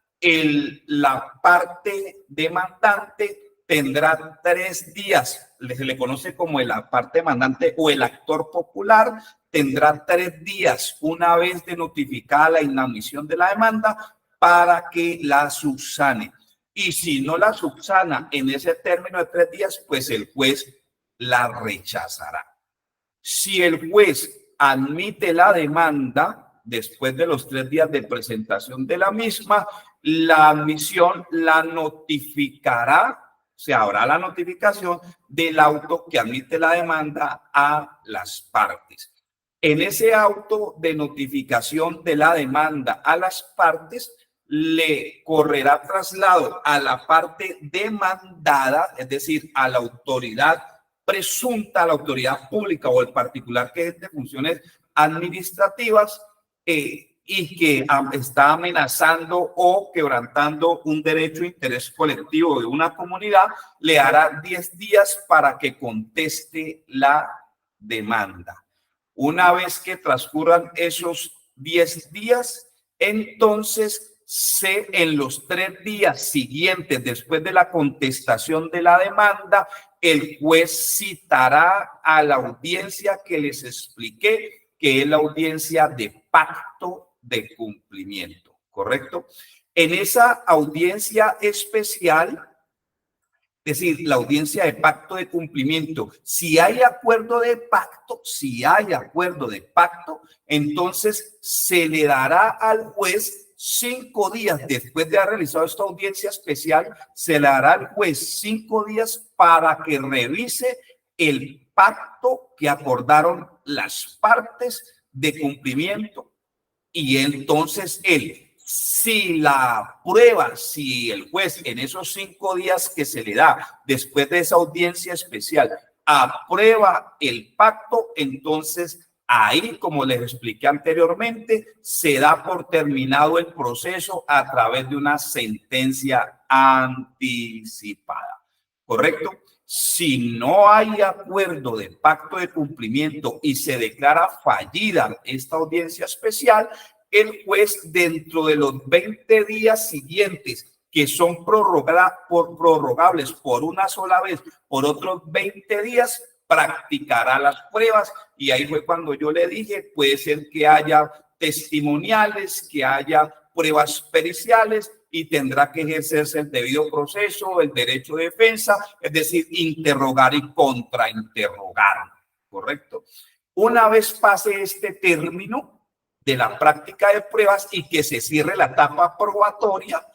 la parte demandante tendrá 3 días, se le conoce como la parte demandante o el actor popular, tendrá 3 días una vez de notificada la inadmisión de la demanda para que la subsane. Y si no la subsana en ese término de 3 días, pues el juez la rechazará. Si el juez admite la demanda después de los 3 días de presentación de la misma, la admisión la notificará, se habrá la notificación del auto que admite la demanda a las partes. En ese auto de notificación de la demanda a las partes, le correrá traslado a la parte demandada, es decir, a la autoridad presunta, a la autoridad pública o el particular que es de funciones administrativas y que está amenazando o quebrantando un derecho de interés colectivo de una comunidad, le hará 10 días para que conteste la demanda. Una vez que transcurran esos 10 días, entonces en los 3 días siguientes después de la contestación de la demanda, el juez citará a la audiencia que les expliqué, que es la audiencia de pacto de cumplimiento, ¿correcto? En esa audiencia especial, es decir, la audiencia de pacto de cumplimiento, si hay acuerdo de pacto, entonces se le dará al juez 5 días después de haber realizado esta audiencia especial, se le dará al juez 5 días para que revise el pacto que acordaron las partes de cumplimiento. Y entonces si el juez en esos 5 días que se le da después de esa audiencia especial aprueba el pacto, entonces ahí, como les expliqué anteriormente, se da por terminado el proceso a través de una sentencia anticipada, ¿correcto? Si no hay acuerdo de pacto de cumplimiento y se declara fallida esta audiencia especial, el juez, dentro de los 20 días siguientes, que son prorrogables por una sola vez, por otros 20 días, practicará las pruebas. Y ahí fue cuando yo le dije, puede ser que haya testimoniales, que haya pruebas periciales y tendrá que ejercerse el debido proceso, el derecho de defensa, es decir, interrogar y contrainterrogar, ¿correcto? Una vez pase este término de la práctica de pruebas y que se cierre la etapa probatoria,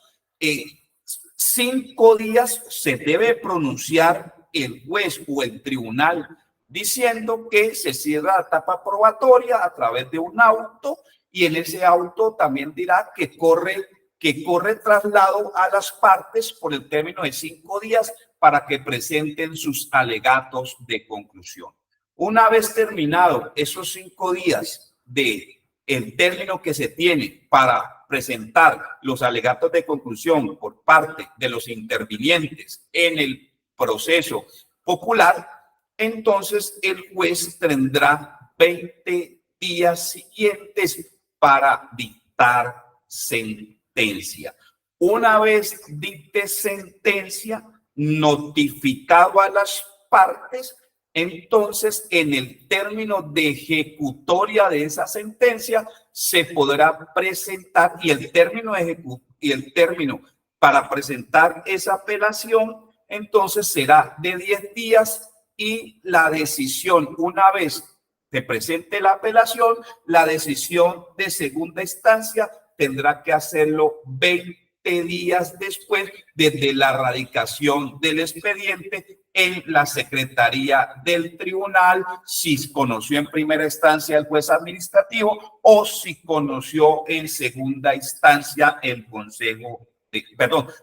5 días se debe pronunciar el juez o el tribunal diciendo que se cierra la etapa probatoria a través de un auto, y en ese auto también dirá que corre traslado a las partes por el término de 5 días para que presenten sus alegatos de conclusión. Una vez terminado esos 5 días de el término que se tiene para presentar los alegatos de conclusión por parte de los intervinientes en el proceso popular, entonces el juez tendrá 20 días siguientes para dictar sentencia. Una vez dicte sentencia, notificado a las partes, entonces en el término de ejecutoria de esa sentencia se podrá presentar, y el término para presentar esa apelación entonces será de 10 días, y la decisión, una vez se presente la apelación, la decisión de segunda instancia tendrá que hacerlo 20 días después desde la radicación del expediente en la secretaría del tribunal, si conoció en primera instancia el juez administrativo o si conoció en segunda instancia el consejo,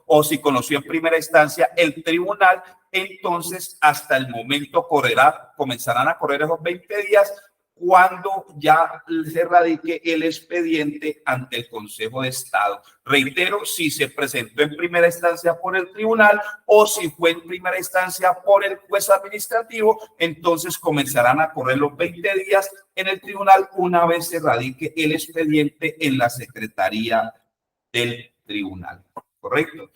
o si conoció en primera instancia el tribunal. Entonces hasta el momento comenzarán a correr esos 20 días. cuando ya se radique el expediente ante el Consejo de Estado. Reitero, si se presentó en primera instancia por el tribunal o si fue en primera instancia por el juez administrativo, entonces comenzarán a correr los 20 días en el tribunal una vez se radique el expediente en la secretaría del tribunal. ¿Correcto?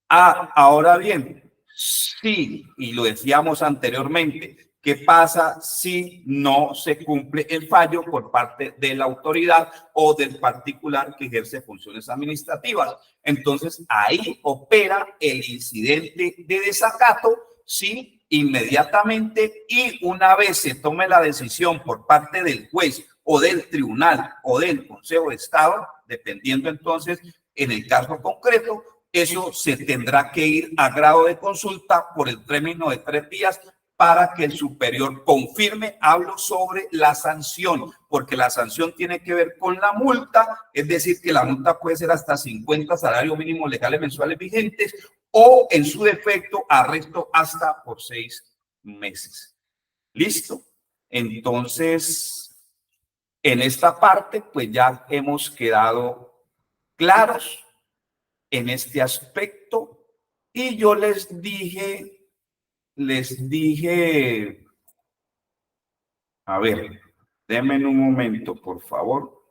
Ahora bien, sí, y lo decíamos anteriormente, ¿qué pasa si no se cumple el fallo por parte de la autoridad o del particular que ejerce funciones administrativas? Entonces, ahí opera el incidente de desacato, sí, inmediatamente, y una vez se tome la decisión por parte del juez o del tribunal o del Consejo de Estado, dependiendo entonces en el caso concreto, eso se tendrá que ir a grado de consulta por el término de 3 días para que el superior confirme. Hablo sobre la sanción, porque la sanción tiene que ver con la multa, es decir, que la multa puede ser hasta 50 salarios mínimos legales mensuales vigentes o, en su defecto, arresto hasta por 6 meses. ¿Listo? Entonces, en esta parte, pues ya hemos quedado claros en este aspecto, y yo les dije, a ver, denme un momento, por favor,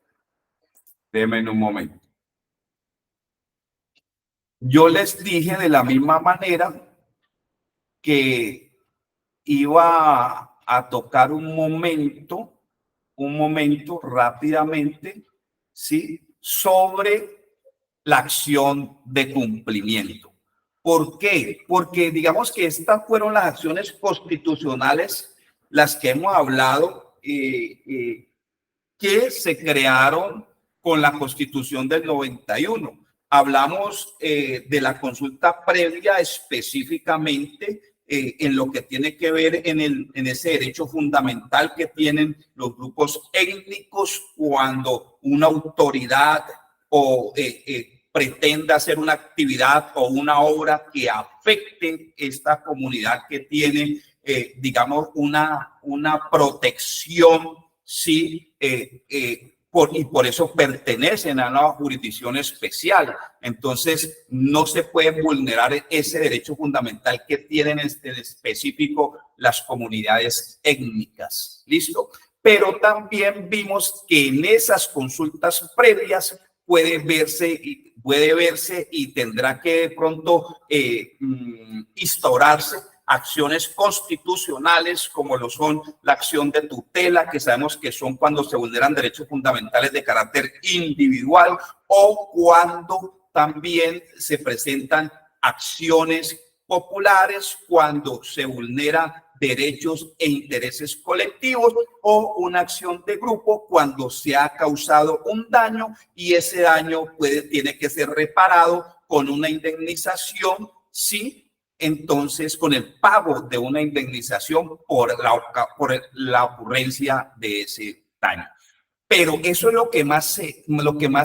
denme un momento. Yo les dije de la misma manera que iba a tocar un momento rápidamente, ¿sí? Sobre la acción de cumplimiento. ¿Por qué? Porque digamos que estas fueron las acciones constitucionales, las que hemos hablado, que se crearon con la Constitución del 91. Hablamos de la consulta previa específicamente en lo que tiene que ver en ese derecho fundamental que tienen los grupos étnicos cuando una autoridad o pretenda hacer una actividad o una obra que afecte esta comunidad que tiene, digamos, una protección, sí, y por eso pertenecen a una jurisdicción especial. Entonces, no se puede vulnerar ese derecho fundamental que tienen en específico las comunidades étnicas. ¿Listo? Pero también vimos que en esas consultas previas puede verse y tendrá que de pronto instaurarse acciones constitucionales como lo son la acción de tutela, que sabemos que son cuando se vulneran derechos fundamentales de carácter individual, o cuando también se presentan acciones populares cuando se vulneran derechos e intereses colectivos, o una acción de grupo cuando se ha causado un daño y ese daño tiene que ser reparado con una indemnización, sí, entonces con el pago de una indemnización por la ocurrencia de ese daño. Pero eso es lo que más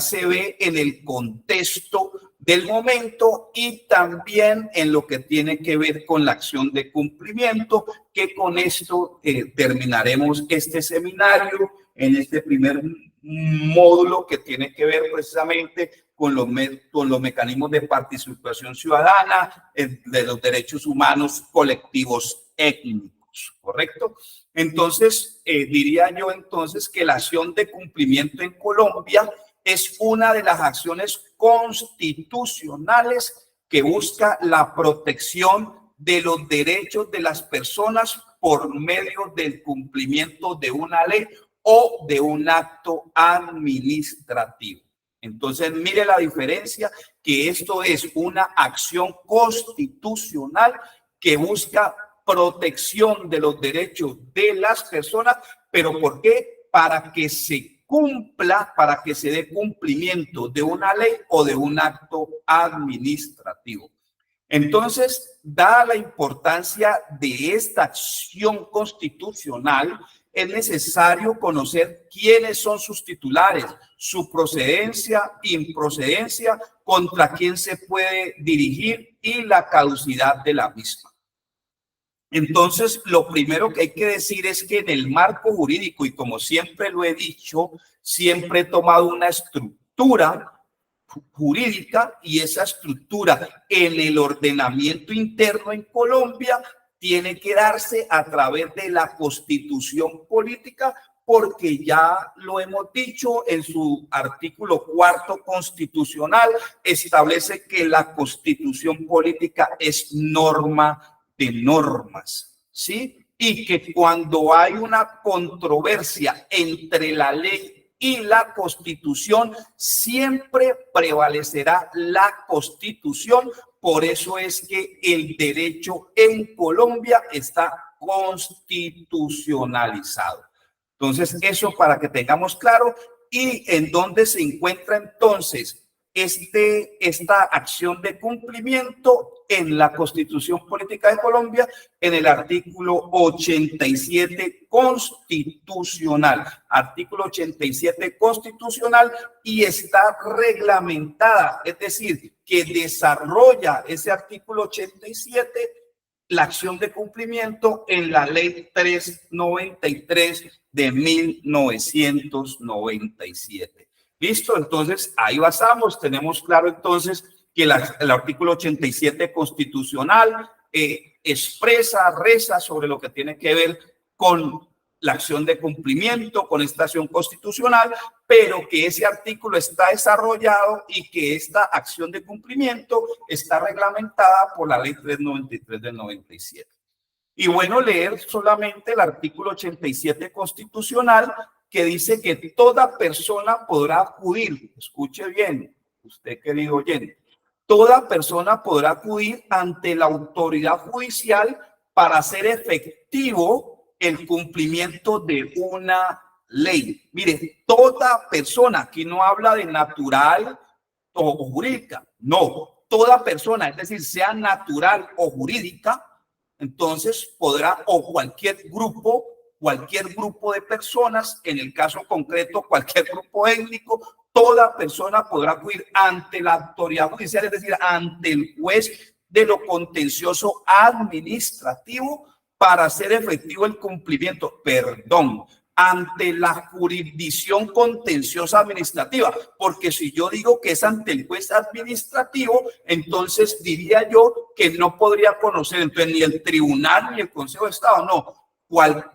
se ve en el contexto del momento y también en lo que tiene que ver con la acción de cumplimiento, que con esto terminaremos este seminario en este primer módulo que tiene que ver precisamente con los mecanismos de participación ciudadana, de los derechos humanos colectivos étnicos, ¿correcto? Entonces, diría yo entonces que la acción de cumplimiento en Colombia es una de las acciones constitucionales que busca la protección de los derechos de las personas por medio del cumplimiento de una ley o de un acto administrativo. Entonces, mire la diferencia, que esto es una acción constitucional que busca protección de los derechos de las personas, pero ¿por qué? Para que se cumpla, para que se dé cumplimiento de una ley o de un acto administrativo. Entonces, dada la importancia de esta acción constitucional, es necesario conocer quiénes son sus titulares, su procedencia, improcedencia, contra quién se puede dirigir y la caducidad de la misma. Entonces, lo primero que hay que decir es que en el marco jurídico, y como siempre lo he dicho, siempre he tomado una estructura jurídica, y esa estructura en el ordenamiento interno en Colombia tiene que darse a través de la Constitución política, porque ya lo hemos dicho en su artículo 4 constitucional, establece que la Constitución política es norma de normas, ¿sí? Y que cuando hay una controversia entre la ley y la Constitución, siempre prevalecerá la Constitución. Por eso es que el derecho en Colombia está constitucionalizado. Entonces, eso para que tengamos claro. ¿Y en dónde se encuentra entonces esta acción de cumplimiento? En la Constitución Política de Colombia, en el artículo 87 constitucional, artículo 87 constitucional, y está reglamentada, es decir, que desarrolla ese artículo 87 la acción de cumplimiento en la ley 393 de 1997. ¿Listo? Entonces, ahí basamos, tenemos claro entonces que el artículo 87 constitucional reza sobre lo que tiene que ver con la acción de cumplimiento, con esta acción constitucional, pero que ese artículo está desarrollado y que esta acción de cumplimiento está reglamentada por la ley 393 del 97. Y bueno, leer solamente el artículo 87 constitucional, que dice que toda persona podrá acudir, escuche bien, usted querido oyente, toda persona podrá acudir ante la autoridad judicial para hacer efectivo el cumplimiento de una ley. Mire, toda persona, aquí no habla de natural o jurídica, no, toda persona, es decir, sea natural o jurídica, entonces podrá, o cualquier grupo de personas, en el caso concreto, cualquier grupo étnico, toda persona podrá acudir ante la autoridad judicial, es decir, ante el juez de lo contencioso administrativo, para hacer efectivo el cumplimiento, ante la jurisdicción contenciosa administrativa, porque si yo digo que es ante el juez administrativo, entonces diría yo que no podría conocer entonces ni el tribunal ni el Consejo de Estado, no.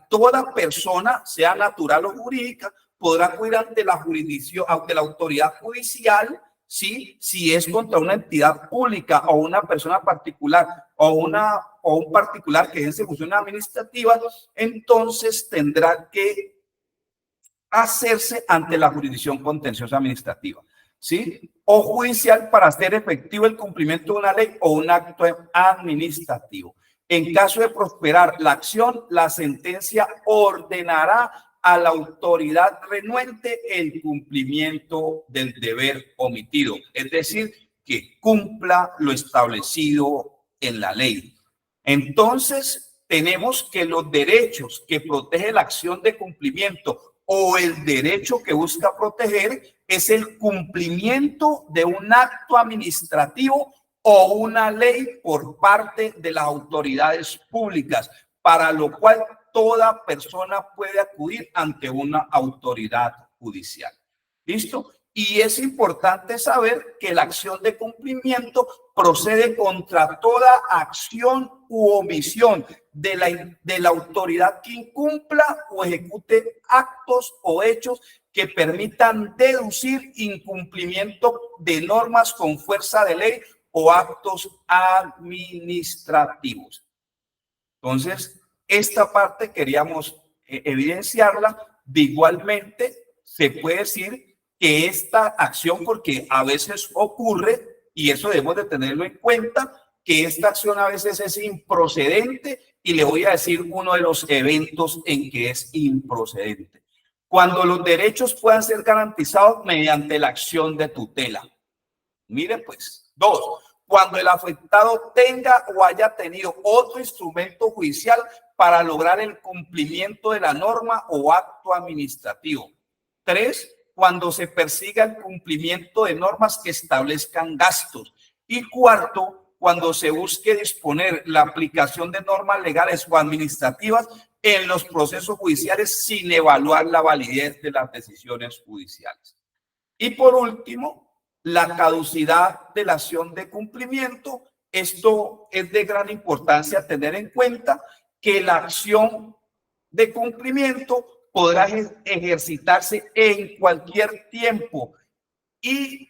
Toda persona, sea natural o jurídica, podrá acudir ante la jurisdicción, ante la autoridad judicial, ¿sí? Si es contra una entidad pública o una persona particular o un particular que ejerce funciones administrativas, entonces tendrá que hacerse ante la jurisdicción contenciosa administrativa, ¿sí? O judicial, para hacer efectivo el cumplimiento de una ley o un acto administrativo. En caso de prosperar la acción, la sentencia ordenará a la autoridad renuente el cumplimiento del deber omitido, es decir, que cumpla lo establecido en la ley. Entonces, tenemos que los derechos que protege la acción de cumplimiento o el derecho que busca proteger es el cumplimiento de un acto administrativo o una ley por parte de las autoridades públicas, para lo cual toda persona puede acudir ante una autoridad judicial. ¿Listo? Y es importante saber que la acción de cumplimiento procede contra toda acción u omisión de la autoridad que incumpla o ejecute actos o hechos que permitan deducir incumplimiento de normas con fuerza de ley o actos administrativos. Entonces, esta parte queríamos evidenciarla. De igualmente, se puede decir que esta acción, porque a veces ocurre, y eso debemos de tenerlo en cuenta, que esta acción a veces es improcedente, y le voy a decir uno de los eventos en que es improcedente. Cuando los derechos puedan ser garantizados mediante la acción de tutela. Miren pues, 2, cuando el afectado tenga o haya tenido otro instrumento judicial para lograr el cumplimiento de la norma o acto administrativo. 3, cuando se persiga el cumplimiento de normas que establezcan gastos. Y 4, cuando se busque disponer la aplicación de normas legales o administrativas en los procesos judiciales sin evaluar la validez de las decisiones judiciales. Y por último, la caducidad de la acción de cumplimiento. Esto es de gran importancia tener en cuenta que la acción de cumplimiento podrá ejercitarse en cualquier tiempo y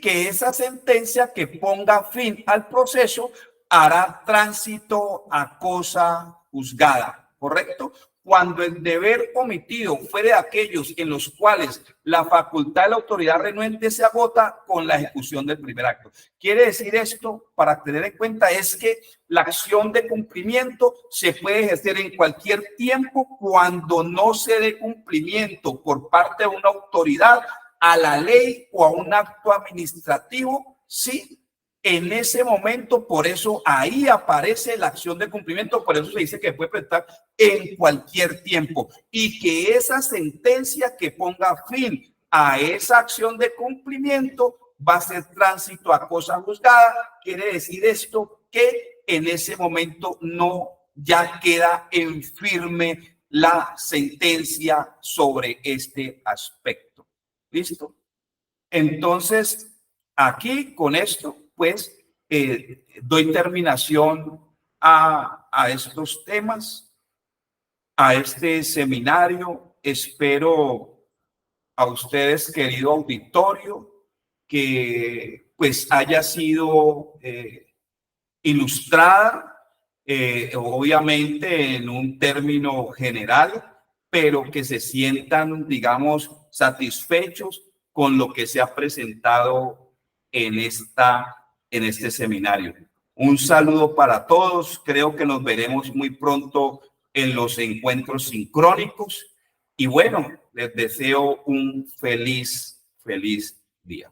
que esa sentencia que ponga fin al proceso hará tránsito a cosa juzgada, ¿correcto? Cuando el deber omitido fuere de aquellos en los cuales la facultad de la autoridad renuente se agota con la ejecución del primer acto. Quiere decir esto, para tener en cuenta, es que la acción de cumplimiento se puede ejercer en cualquier tiempo cuando no se dé cumplimiento por parte de una autoridad a la ley o a un acto administrativo, sí, en ese momento. Por eso ahí aparece la acción de cumplimiento, por eso se dice que puede presentar en cualquier tiempo y que esa sentencia que ponga fin a esa acción de cumplimiento va a ser tránsito a cosa juzgada. Quiere decir esto que en ese momento no ya queda en firme la sentencia sobre este aspecto. ¿Listo? Entonces, aquí con esto, pues, doy terminación a estos temas, a este seminario. Espero a ustedes, querido auditorio, que pues haya sido ilustrada, obviamente en un término general, pero que se sientan, digamos, satisfechos con lo que se ha presentado en este seminario. Un saludo para todos. Creo que nos veremos muy pronto en los encuentros sincrónicos. Y bueno, les deseo un feliz día.